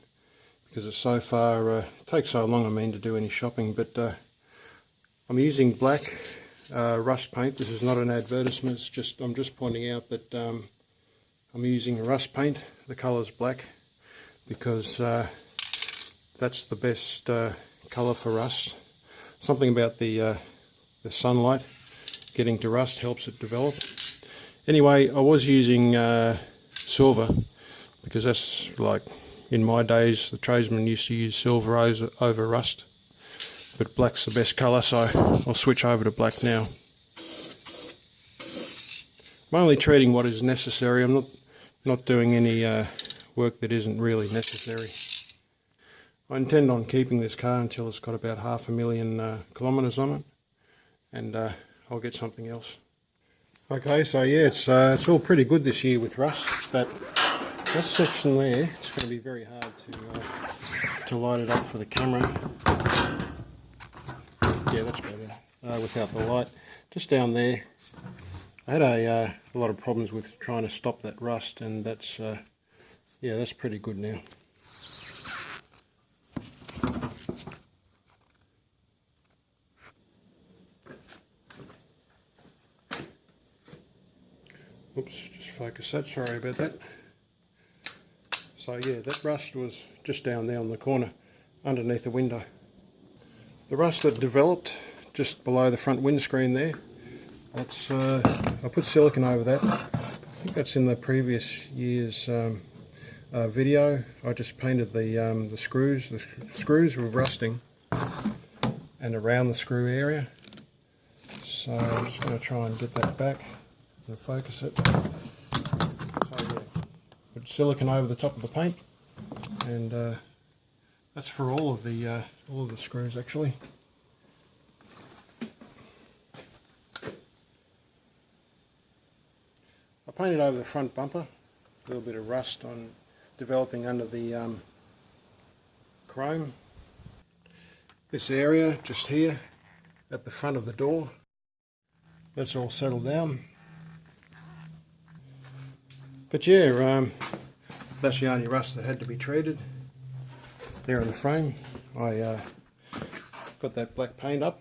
because it's so far, it takes so long, to do any shopping. But I'm using black rust paint. This is not an advertisement, I'm just pointing out that I'm using rust paint. The colour's black because that's the best colour for rust. Something about the sunlight getting to rust helps it develop. Anyway, I was using silver because that's like, in my days, the tradesmen used to use silver over rust. But black's the best colour, so I'll switch over to black now. I'm only treating what is necessary. I'm not doing any work that isn't really necessary. I intend on keeping this car until it's got about 500,000 kilometres on it, and I'll get something else. Okay, so yeah, it's all pretty good this year with rust, but that section there, it's going to be very hard to light it up for the camera. Yeah, that's better without the light. Just down there, I had a lot of problems with trying to stop that rust, and that's yeah, that's pretty good now. Oops, just focus that, sorry about that. So yeah, that rust was just down there on the corner, underneath the window. The rust that developed just below the front windscreen there, that's I put silicone over that. I think that's in the previous year's video. I just painted the screws. The screws were rusting, and around the screw area. So I'm just going to try and get that back and focus it. So yeah, put silicone over the top of the paint, and that's for all of the screws actually. I painted over the front bumper, a little bit of rust on developing under the chrome. This area just here at the front of the door, that's all settled down. But yeah, that's the only rust that had to be treated. There in the frame, I got that black paint up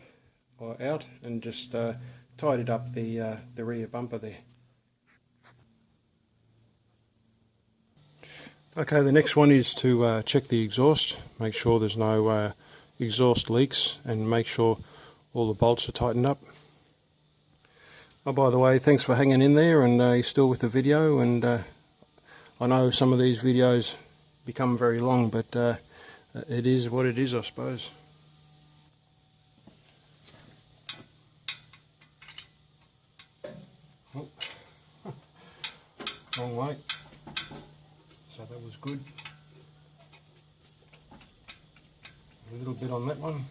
or out and just tidied up the rear bumper there. Okay, the next one is to check the exhaust, make sure there's no exhaust leaks, and make sure all the bolts are tightened up. Oh, by the way, thanks for hanging in there, and you're still with the video, and I know some of these videos become very long, but it is what it is, I suppose. Oh. Wrong way. So that was good. A little bit on that one.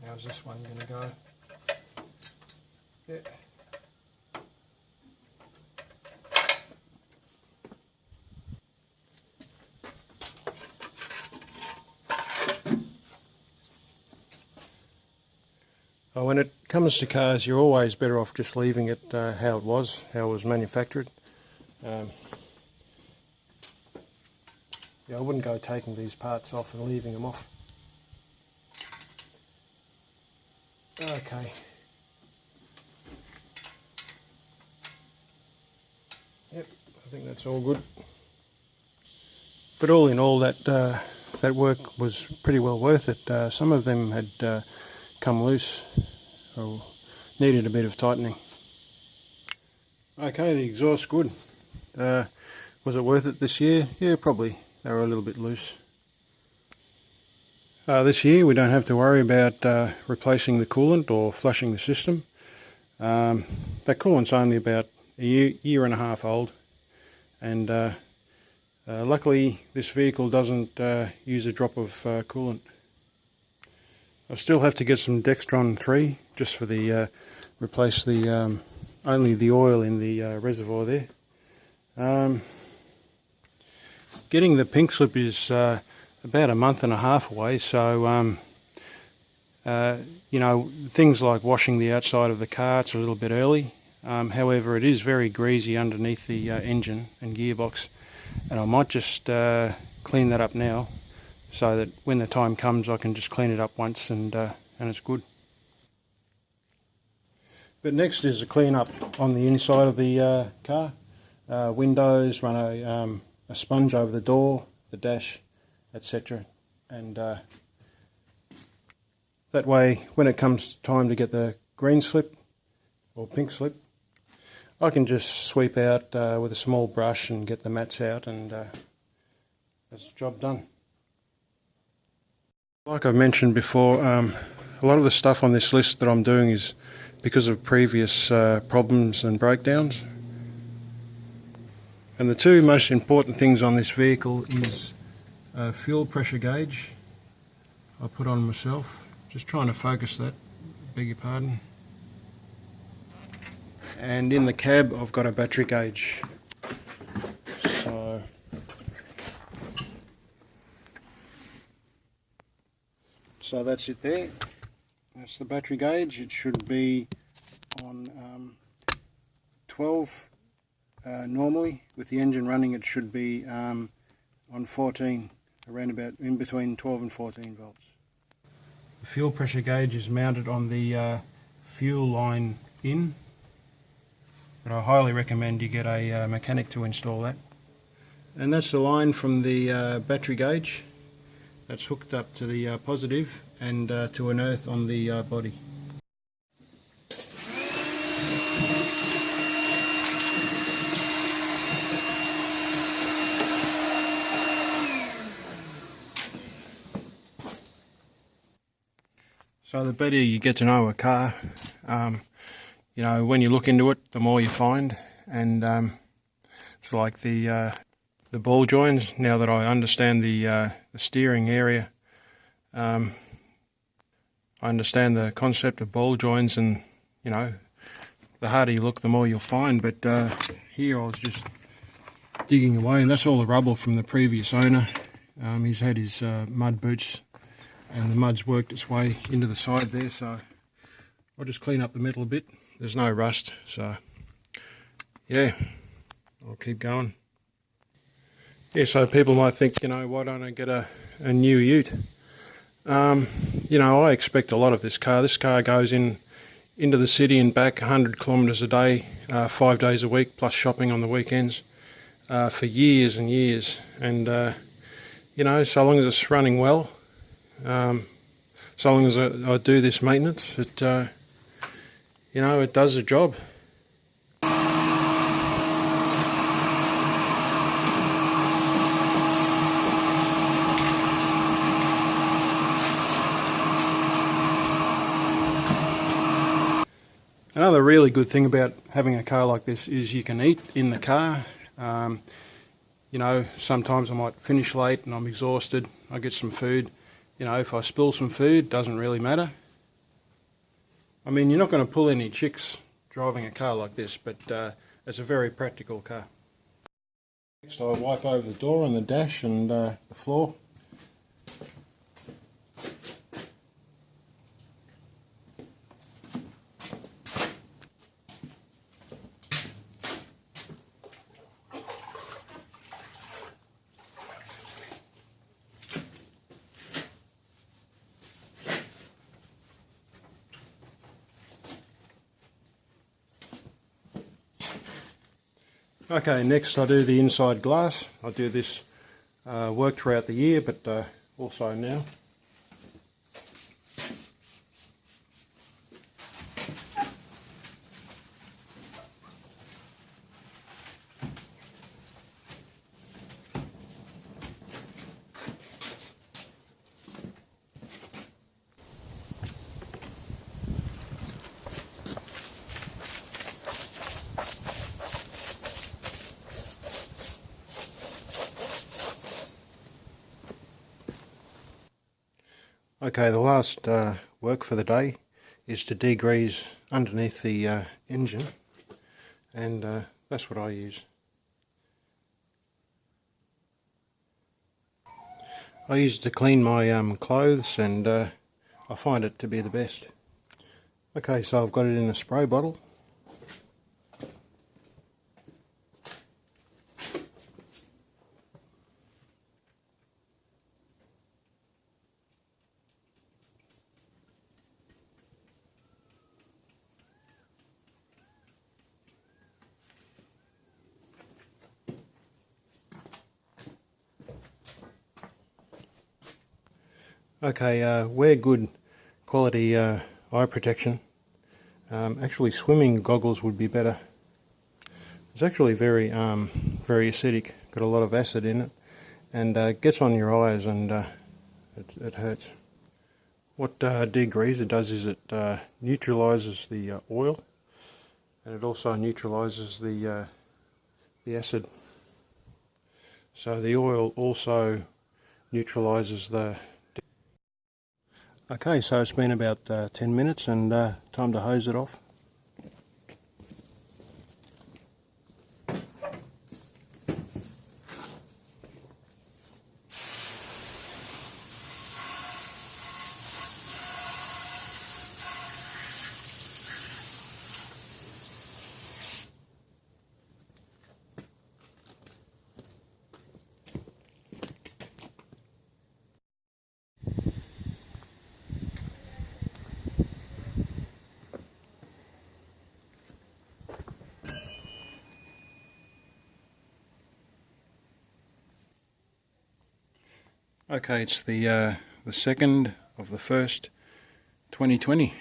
How's this one going to go? Yeah. Oh, when it comes to cars, you're always better off just leaving it how it was manufactured. Yeah, I wouldn't go taking these parts off and leaving them off. Okay. Yep, I think that's all good. But all in all, that work was pretty well worth it. Some of them had come loose or needed a bit of tightening. Okay, the exhaust's good. Was it worth it this year? Yeah, probably. They were a little bit loose. This year we don't have to worry about replacing the coolant or flushing the system. That coolant's only about a year and a half old, and luckily this vehicle doesn't use a drop of coolant. I still have to get some Dextron 3 just for the replace the only the oil in the reservoir there. Getting the pink slip is about a month and a half away, so you know, things like washing the outside of the car, it's a little bit early. However, it is very greasy underneath the engine and gearbox, and I might just clean that up now, so that when the time comes I can just clean it up once and it's good. But next is a clean up on the inside of the car. Windows, run a sponge over the door, the dash, etc. And that way when it comes time to get the green slip or pink slip, I can just sweep out with a small brush and get the mats out, and that's the job done. Like I've mentioned before, a lot of the stuff on this list that I'm doing is because of previous problems and breakdowns. And the two most important things on this vehicle is a fuel pressure gauge I put on myself. Just trying to focus that, beg your pardon. And in the cab I've got a battery gauge. So that's it there. That's the battery gauge. It should be on 12 normally. With the engine running it should be on 14, around about in between 12 and 14 volts. The fuel pressure gauge is mounted on the fuel line in, but I highly recommend you get a mechanic to install that. And that's the line from the battery gauge. That's hooked up to the positive and to an earth on the body. So the better you get to know a car, you know, when you look into it, the more you find. And it's like the ball joins. Now that I understand the steering area, I understand the concept of ball joins, and you know, the harder you look, the more you'll find. But here I was just digging away, and that's all the rubble from the previous owner. He's had his mud boots, and the mud's worked its way into the side there, so I'll just clean up the metal a bit. There's no rust, so yeah, I'll keep going. Yeah, so people might think, you know, why don't I get a new ute? You know, I expect a lot of this car. This car goes into the city and back 100 kilometres a day, 5 days a week, plus shopping on the weekends, for years and years. And, you know, so long as it's running well, so long as I do this maintenance, it, you know, it does the job. Another really good thing about having a car like this is you can eat in the car. You know, sometimes I might finish late and I'm exhausted. I get some food. You know, if I spill some food, doesn't really matter. I mean, you're not going to pull any chicks driving a car like this, but it's a very practical car. Next, I wipe over the door and the dash and the floor. Okay, next I do the inside glass. I do this work throughout the year, but also now. Okay, the last work for the day is to degrease underneath the engine, and that's what I use. I use it to clean my clothes, and I find it to be the best. Okay, so I've got it in a spray bottle. Okay, wear good quality eye protection. Actually, swimming goggles would be better. It's actually very acidic, got a lot of acid in it, and gets on your eyes, and it hurts. What degreaser does is it neutralises the oil, and it also neutralises the acid. So the oil also neutralises the... Okay, so it's been about 10 minutes, and time to hose it off. Okay, it's the 2nd of the 1st, 2020.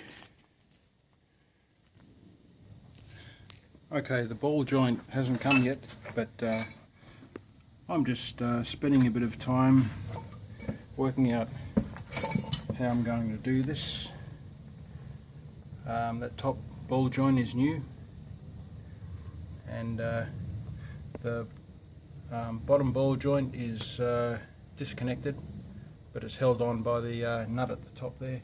Okay, the ball joint hasn't come yet, but I'm just spending a bit of time working out how I'm going to do this. That top ball joint is new, and the bottom ball joint is disconnected, but it's held on by the nut at the top there.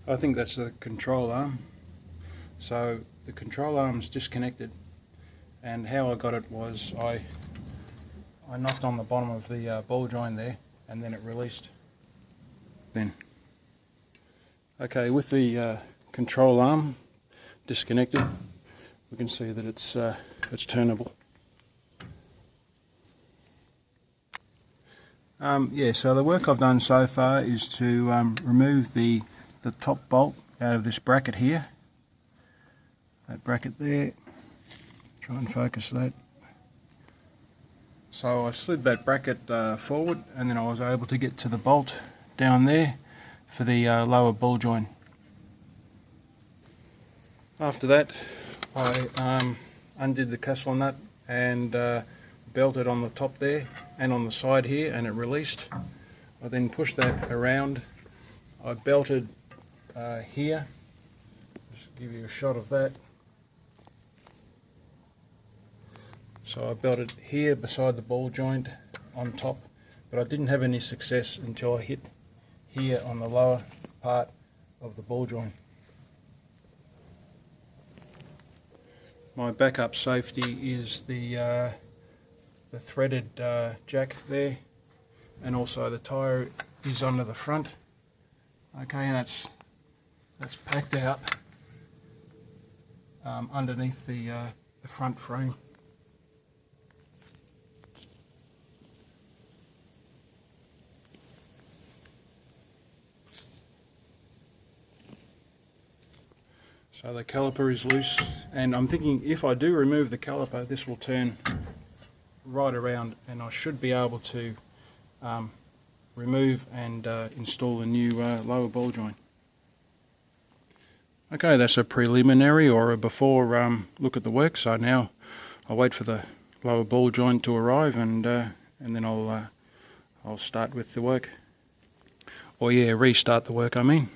I think that's the control arm. So the control arm's disconnected, and how I got it was I knocked on the bottom of the ball joint there, and then it released. Then, okay, with the control arm disconnected, we can see that it's turnable. Yeah, so the work I've done so far is to remove the top bolt out of this bracket here. That bracket there. Try and focus that. So I slid that bracket forward, and then I was able to get to the bolt down there for the lower ball joint. After that, I undid the castle nut and belted on the top there and on the side here, and it released. I then pushed that around. I belted here. Just give you a shot of that. So I belted here beside the ball joint on top, but I didn't have any success until I hit here on the lower part of the ball joint. My backup safety is the threaded jack there, and also the tyre is under the front. Okay, and that's packed out underneath the front frame. So the caliper is loose, and I'm thinking if I do remove the caliper, this will turn right around, and I should be able to remove and install a new lower ball joint. Okay, that's a preliminary or a before look at the work. So now I'll wait for the lower ball joint to arrive, and then I'll start with the work. Or yeah, restart the work I mean.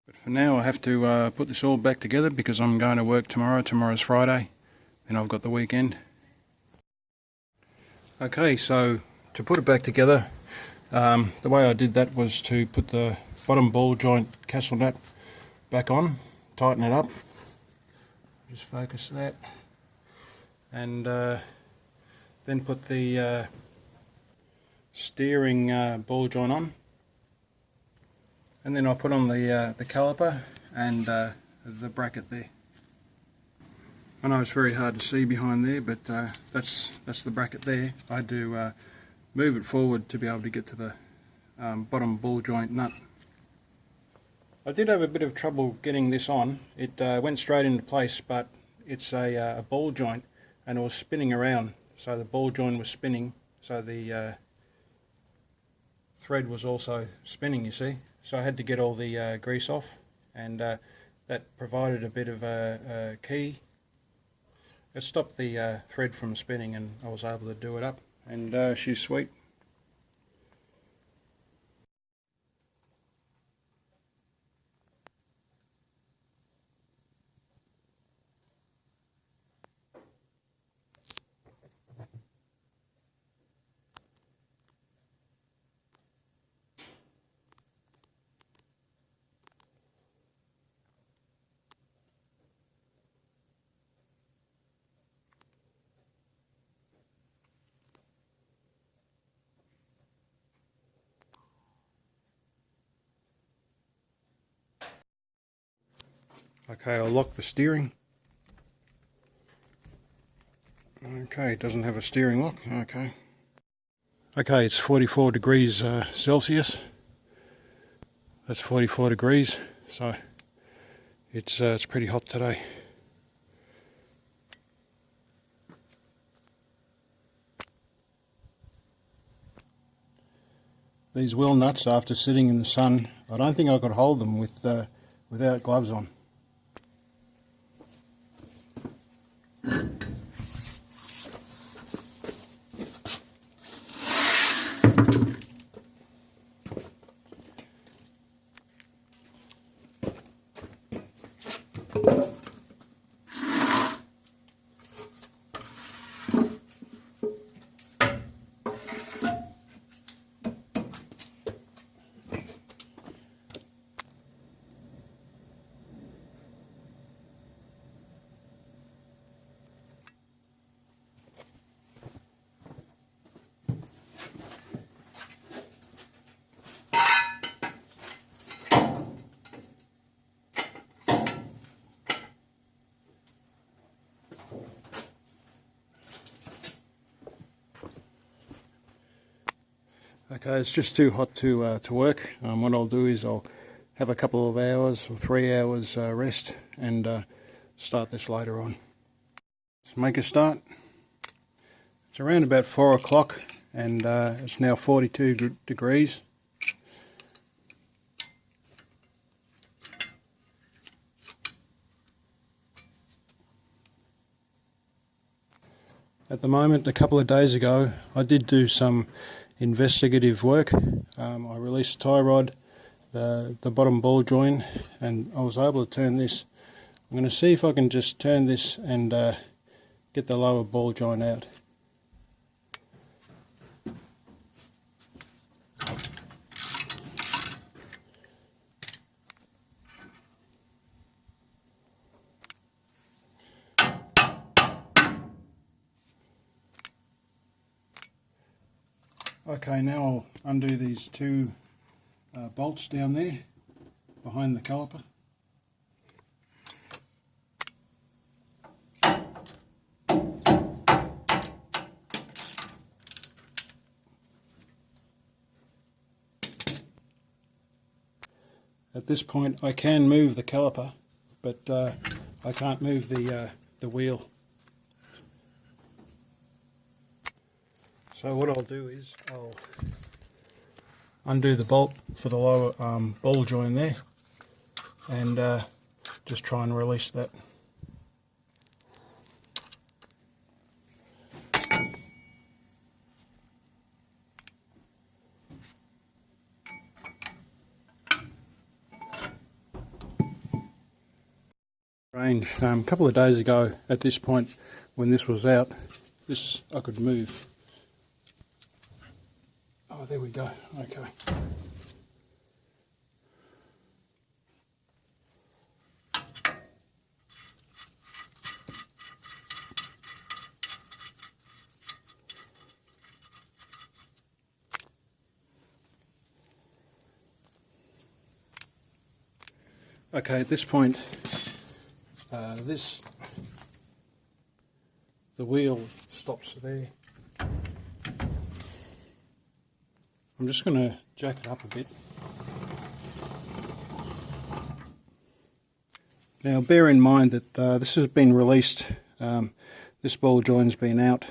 But for now I have to put this all back together because I'm going to work tomorrow. Tomorrow's Friday, then I've got the weekend. Okay, so to put it back together, the way I did that was to put the bottom ball joint castle nut back on, tighten it up, just focus that, and then put the steering ball joint on, and then I'll put on the caliper and the bracket there. I know it's very hard to see behind there, but that's the bracket there. I had to move it forward to be able to get to the bottom ball joint nut. I did have a bit of trouble getting this on. It went straight into place, but it's a ball joint and it was spinning around. So the ball joint was spinning, so the thread was also spinning, you see. So I had to get all the grease off, and that provided a bit of a key. It stopped the thread from spinning, and I was able to do it up, and she's sweet. Okay, I'll lock the steering. Okay, it doesn't have a steering lock. Okay. Okay, it's 44 degrees Celsius. That's 44 degrees, so it's pretty hot today. These wheel nuts, after sitting in the sun, I don't think I could hold them without gloves on. Okay, it's just too hot to work. What I'll do is I'll have a couple of hours or 3 hours rest and start this later on. Let's make a start. It's around about 4 o'clock and it's now 42 degrees. At the moment, a couple of days ago, I did do some investigative work. I released the tie rod, the bottom ball joint, and I was able to turn this. I'm going to see if I can just turn this and get the lower ball joint out. Okay, now I'll undo these two bolts down there behind the caliper. At this point I can move the caliper but I can't move the wheel. So what I'll do is I'll undo the bolt for the lower ball joint there, and just try and release that. Range. A couple of days ago at this point, when this was out, this I could move. Oh, there we go. Okay. Okay, at this point, the wheel stops there. I'm just going to jack it up a bit. Now bear in mind that this has been released, this ball joint's been out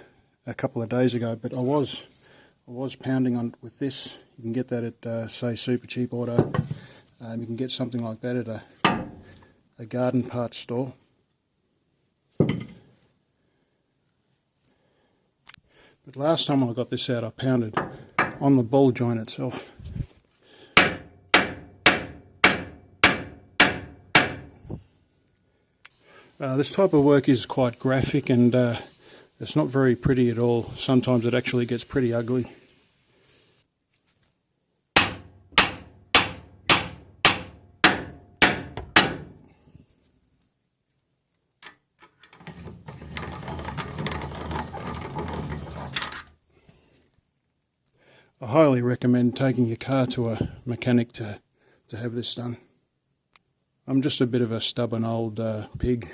a couple of days ago, but I was pounding on with this. You can get that at say Super Cheap Auto. You can get something like that at a garden parts store. But last time I got this out, I pounded on the ball joint itself. This type of work is quite graphic, and it's not very pretty at all. Sometimes it actually gets pretty ugly. I highly recommend taking your car to a mechanic to have this done. I'm just a bit of a stubborn old pig.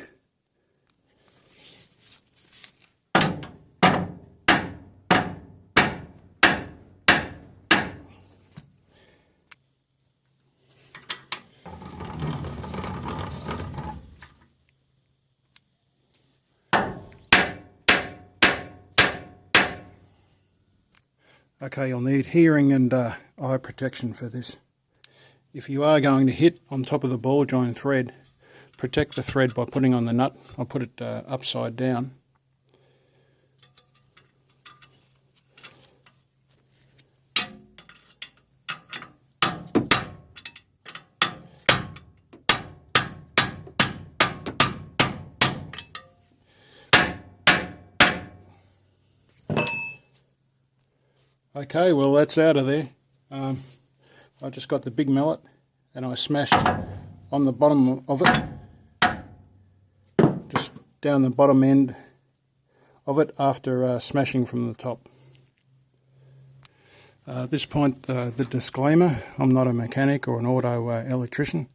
Okay, you'll need hearing and eye protection for this. If you are going to hit on top of the ball joint thread, protect the thread by putting on the nut. I'll put it upside down. Okay, well that's out of there. I just got the big mallet and I smashed on the bottom of it, just down the bottom end of it after smashing from the top. At this point, the disclaimer: I'm not a mechanic or an auto electrician.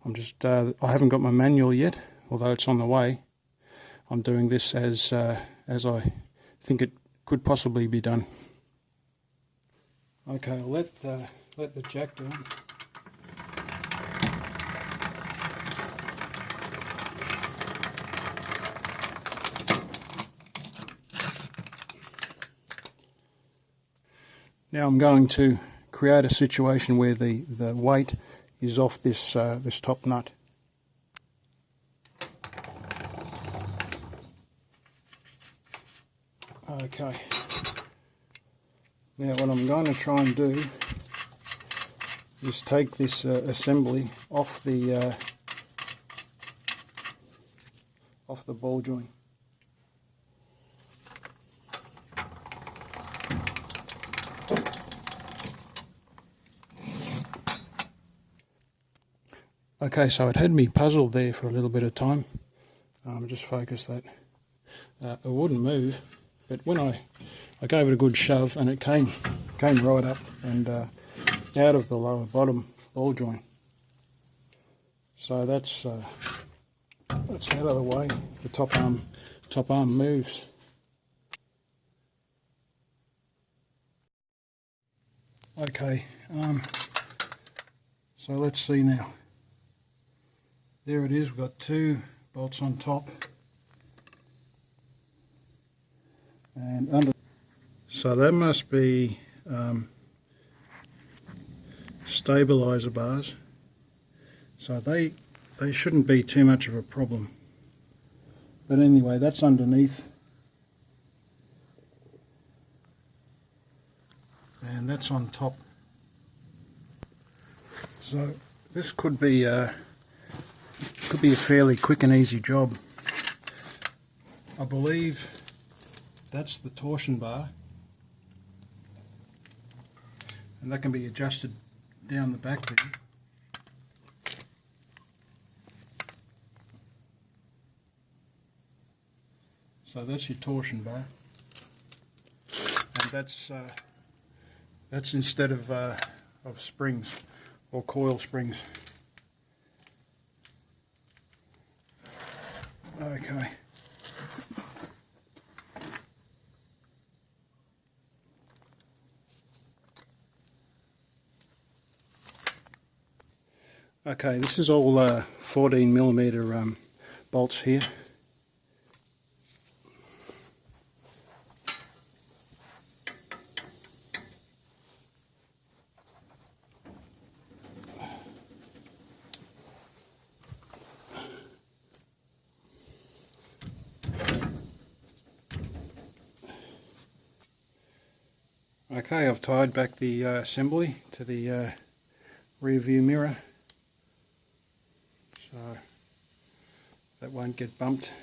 I haven't got my manual yet, although it's on the way. I'm doing this as I think it could possibly be done. Okay, I'll let the jack down. Now I'm going to create a situation where the weight is off this this top nut. Okay. Now what I'm going to try and do is take this assembly off the ball joint. Okay, so it had me puzzled there for a little bit of time. Just focus that. It wouldn't move, but when I gave it a good shove, and it came right up and out of the lower bottom ball joint. So that's out of the way. The top arm moves. Okay, so let's see now. There it is, we've got 2 bolts on top and under. So that must be stabilizer bars, so they shouldn't be too much of a problem. But anyway, that's underneath, and that's on top. So this could be a fairly quick and easy job. I believe that's the torsion bar, and that can be adjusted down the back there. So that's your torsion bar, and that's instead of springs or coil springs. Okay. Okay, this is all 14mm bolts here. Okay, I've tied back the assembly to the rear view mirror, so that won't get bumped.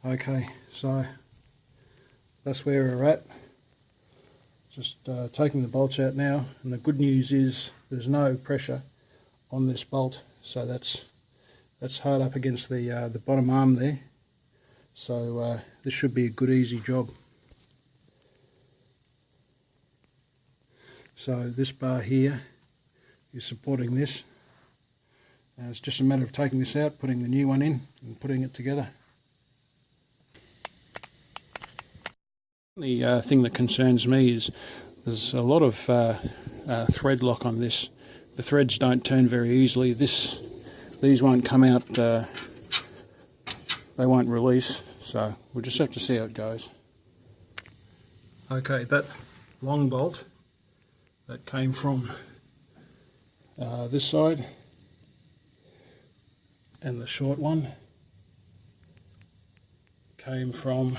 Okay, so that's where we're at. Just taking the bolts out now, and the good news is there's no pressure on this bolt, so that's hard up against the bottom arm there. So this should be a good easy job. So this bar here is supporting this, and it's just a matter of taking this out, putting the new one in and putting it together. The thing that concerns me is there's a lot of thread lock on this. The threads don't turn very easily. These won't come out, they won't release, so we'll just have to see how it goes. Okay, that long bolt that came from this side, and the short one came from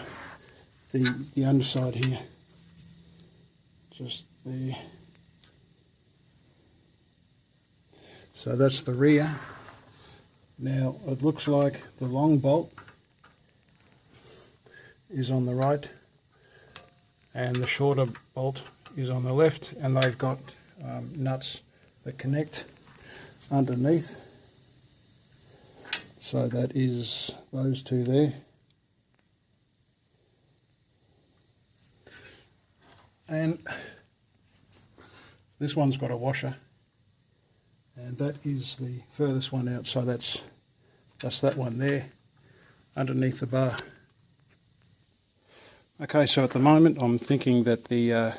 the underside here, just there. So that's the rear, Now it looks like the long bolt is on the right and the shorter bolt is on the left, and they've got nuts that connect underneath. So that is those two there. And this one's got a washer, and that is the furthest one out, so that's that one there underneath the bar. Okay, so at the moment I'm thinking that the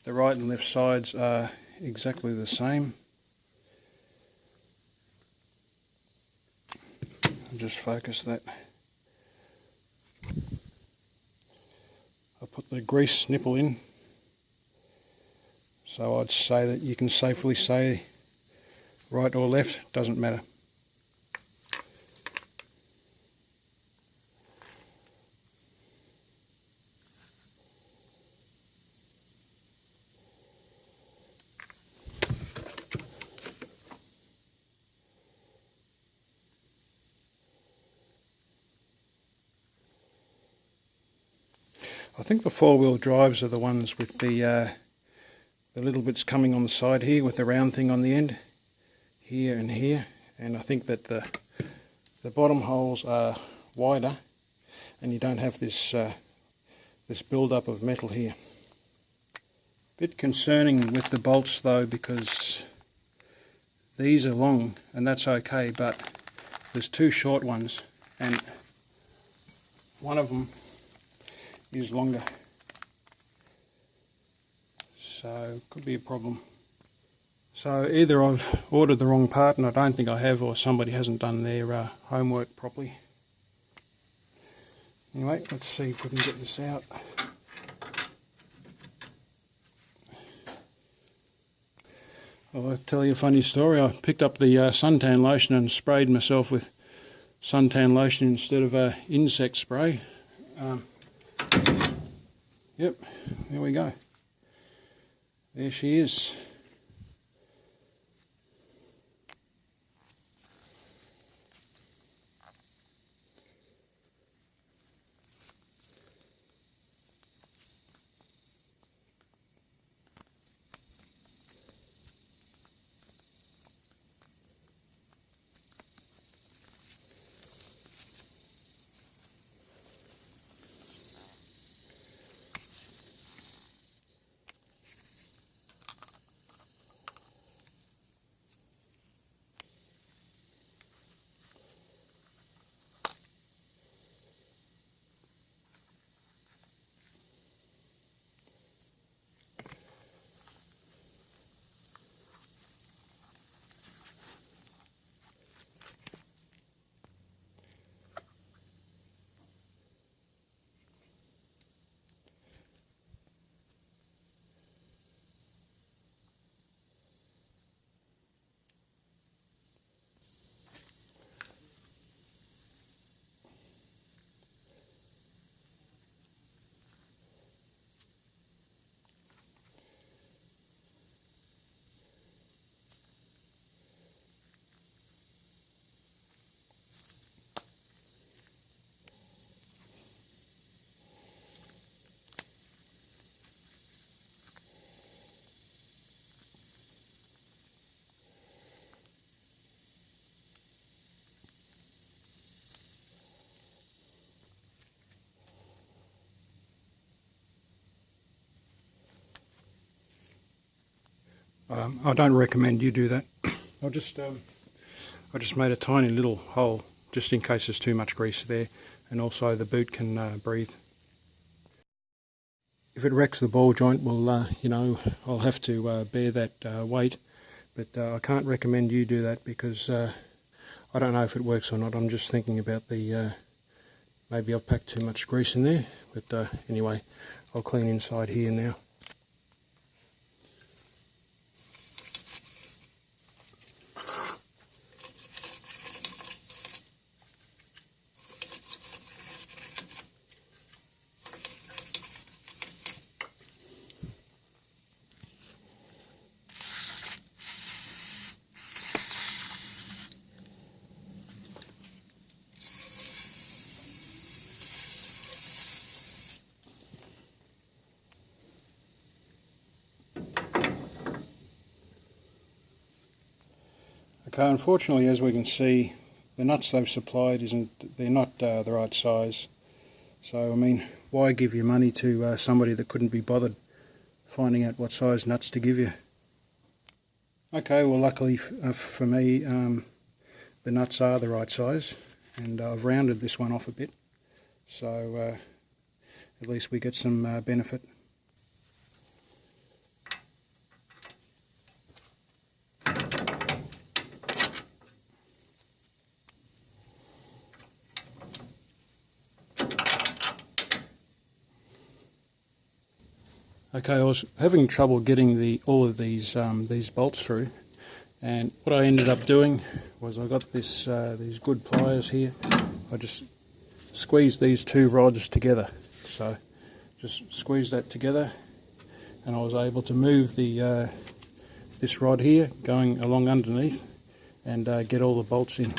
right and left sides are exactly the same. I'll just focus that. I'll put the grease nipple in, so I'd say that you can safely say right or left, doesn't matter. I think the four-wheel drives are the ones with the little bits coming on the side here with the round thing on the end, here and here, and I think that the bottom holes are wider and you don't have this this build-up of metal here. Bit concerning with the bolts though, because these are long and that's okay, but there's two short ones and one of them is longer, so could be a problem. So either I've ordered the wrong part, and I don't think I have, or somebody hasn't done their homework properly. Anyway, let's see if we can get this out. I'll tell you a funny story. I picked up the suntan lotion and sprayed myself with suntan lotion instead of insect spray. Yep, there we go. There she is. I don't recommend you do that. I just made a tiny little hole just in case there's too much grease there, and also the boot can breathe. If it wrecks the ball joint, well, you know, I'll have to bear that weight, but I can't recommend you do that because I don't know if it works or not. I'm just thinking about the maybe I've packed too much grease in there, but anyway, I'll clean inside here now. Okay, unfortunately, as we can see, the nuts they've supplied they're not the right size. So I mean, why give your money to somebody that couldn't be bothered finding out what size nuts to give you? Okay, well luckily for me, the nuts are the right size, and I've rounded this one off a bit, so at least we get some benefit. Okay, I was having trouble getting all of these bolts through, and what I ended up doing was I got these good pliers here. I just squeezed these two rods together, so just squeeze that together, and I was able to move this rod here going along underneath and get all the bolts in.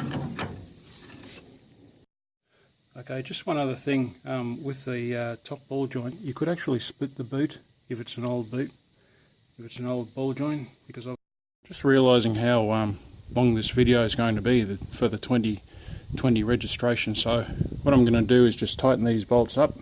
Okay, just one other thing, with the top ball joint, you could actually split the boot if it's an old boot, if it's an old ball joint, because I'm just realising how long this video is going to be for the 2020 registration. So what I'm going to do is just tighten these bolts up.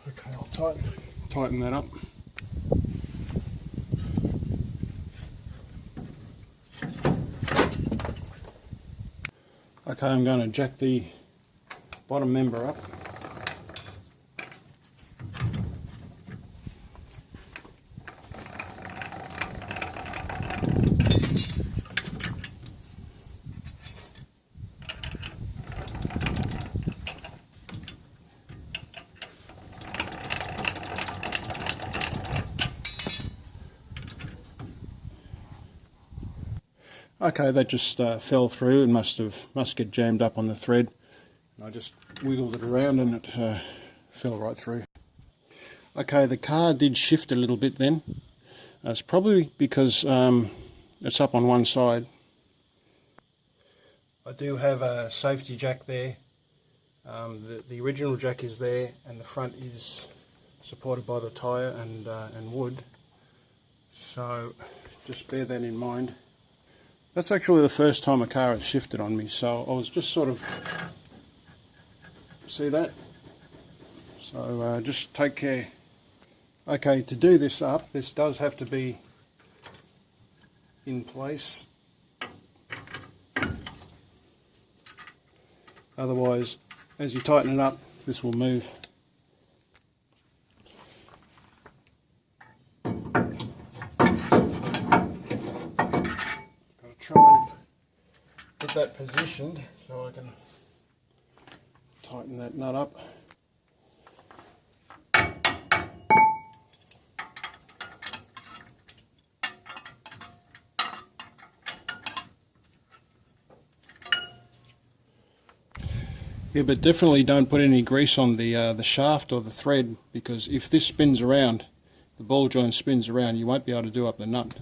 Okay, I'll tighten that up. Okay, I'm going to jack the bottom member up. Okay, that just fell through and must get jammed up on the thread. I just wiggled it around and it fell right through. Okay, the car did shift a little bit then. It's probably because it's up on one side. I do have a safety jack there. The original jack is there, and the front is supported by the tyre and wood. So just bear that in mind. That's actually the first time a car has shifted on me, so I was just sort of, see that? So just take care. Okay, to do this up, this does have to be in place. Otherwise, as you tighten it up, this will move. Try and get that positioned so I can tighten that nut up. Yeah, but definitely don't put any grease on the shaft or the thread, because if this spins around, the ball joint spins around, you won't be able to do up the nut.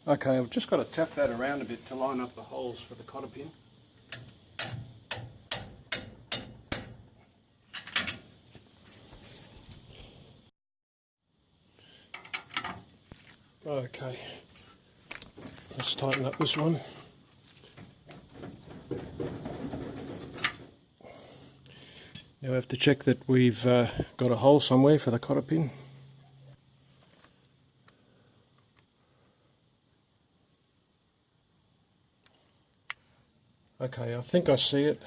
Okay, I've just got to tap that around a bit to line up the holes for the cotter pin. Okay, let's tighten up this one. Now we have to check that we've got a hole somewhere for the cotter pin. Okay, I think I see it.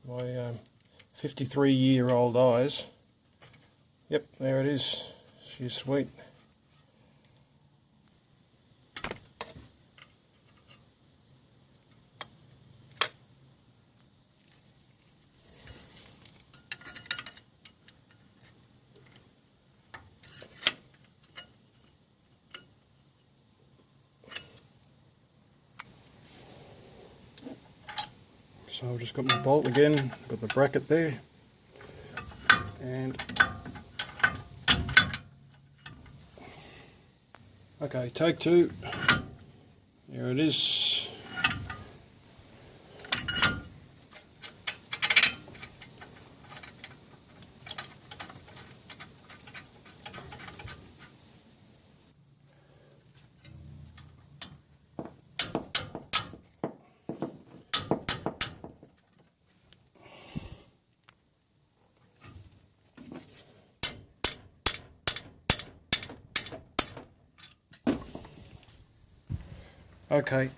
My 53-year-old eyes. Yep, there it is. She's sweet. So I've just got my bolt again, got the bracket there, and okay, take two. Here it is. Okay,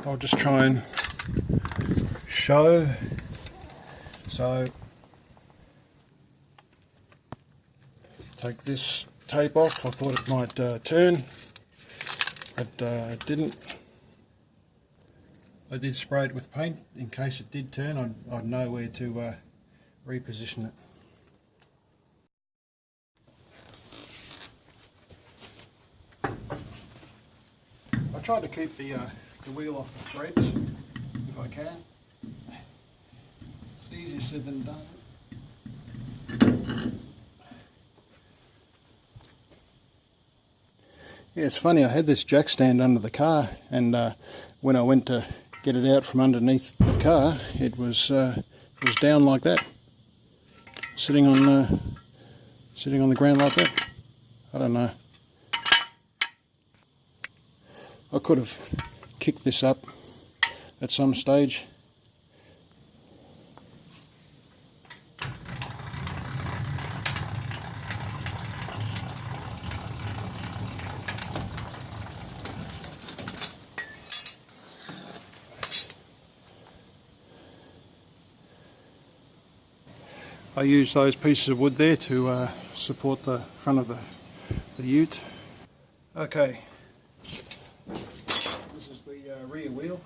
I'll just try and show. So, take this tape off. I thought it might turn, but it didn't. I did spray it with paint in case it did turn. I'd know where to reposition it. I try to keep the wheel off the threads if I can. It's easier said than done. Yeah, it's funny, I had this jack stand under the car, and when I went to get it out from underneath the car, it was down like that, sitting on the ground like that. I don't know. I could have kicked this up at some stage. I use those pieces of wood there to support the front of the ute. Okay, this is the rear wheel.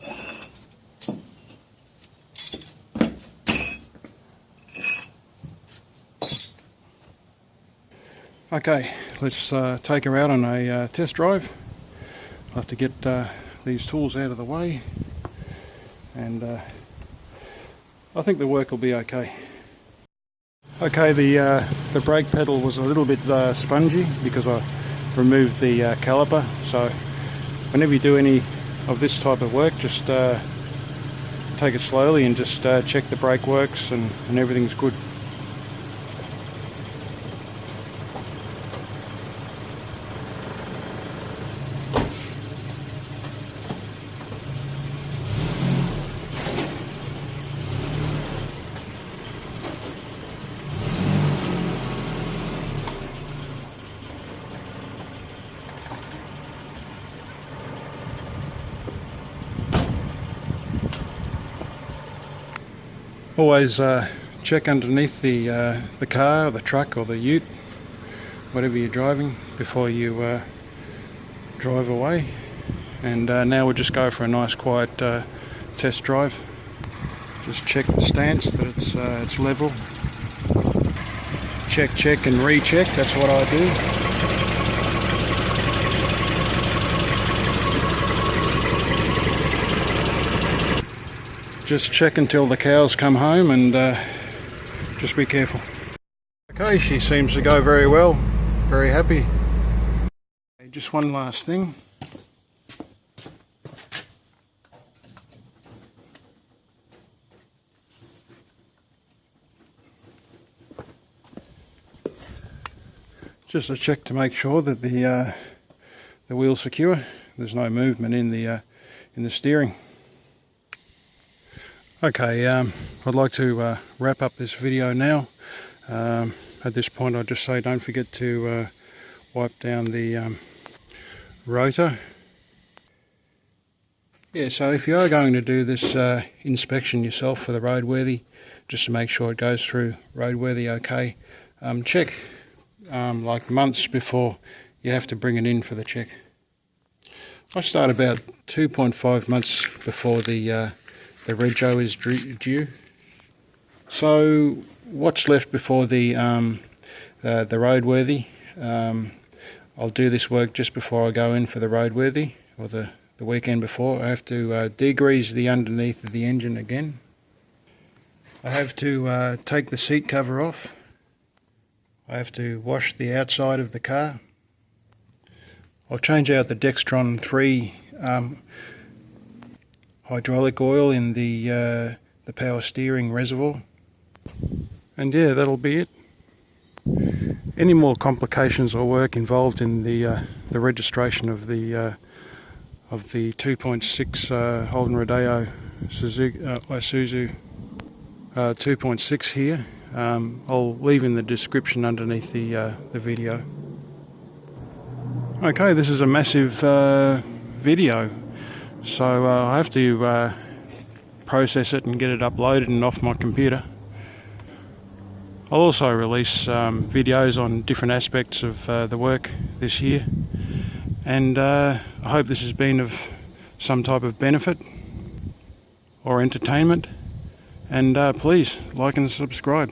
Okay, let's take her out on a test drive. I'll have to get these tools out of the way, and I think the work will be okay. Okay, the brake pedal was a little bit spongy because I removed the caliper, so whenever you do any of this type of work, just take it slowly and just check the brake works and everything's good. Always check underneath the car, or the truck, or the ute, whatever you're driving, before you drive away. And now we'll just go for a nice quiet test drive. Just check the stance that it's level. Check and recheck. That's what I do. Just check until the cows come home, and just be careful. Okay, she seems to go very well, very happy. Okay, just one last thing. Just a check to make sure that the wheel's secure. There's no movement in the steering. Okay, I'd like to wrap up this video now. At this point, I'd just say don't forget to wipe down the rotor. Yeah, so if you are going to do this inspection yourself for the roadworthy, just to make sure it goes through roadworthy okay, check like months before you have to bring it in for the check. I start about 2.5 months before the rego is due. So what's left before the roadworthy? I'll do this work just before I go in for the roadworthy, or the weekend before. I have to degrease the underneath of the engine again. I have to take the seat cover off. I have to wash the outside of the car. I'll change out the Dextron 3 hydraulic oil in the power steering reservoir. And yeah, that'll be it. Any more complications or work involved in the registration of the 2.6 Holden Rodeo Isuzu 2.6 here, I'll leave in the description underneath the video. Okay, this is a massive video, so I have to process it and get it uploaded and off my computer. I'll also release videos on different aspects of the work this year, and I hope this has been of some type of benefit or entertainment, and please like and subscribe.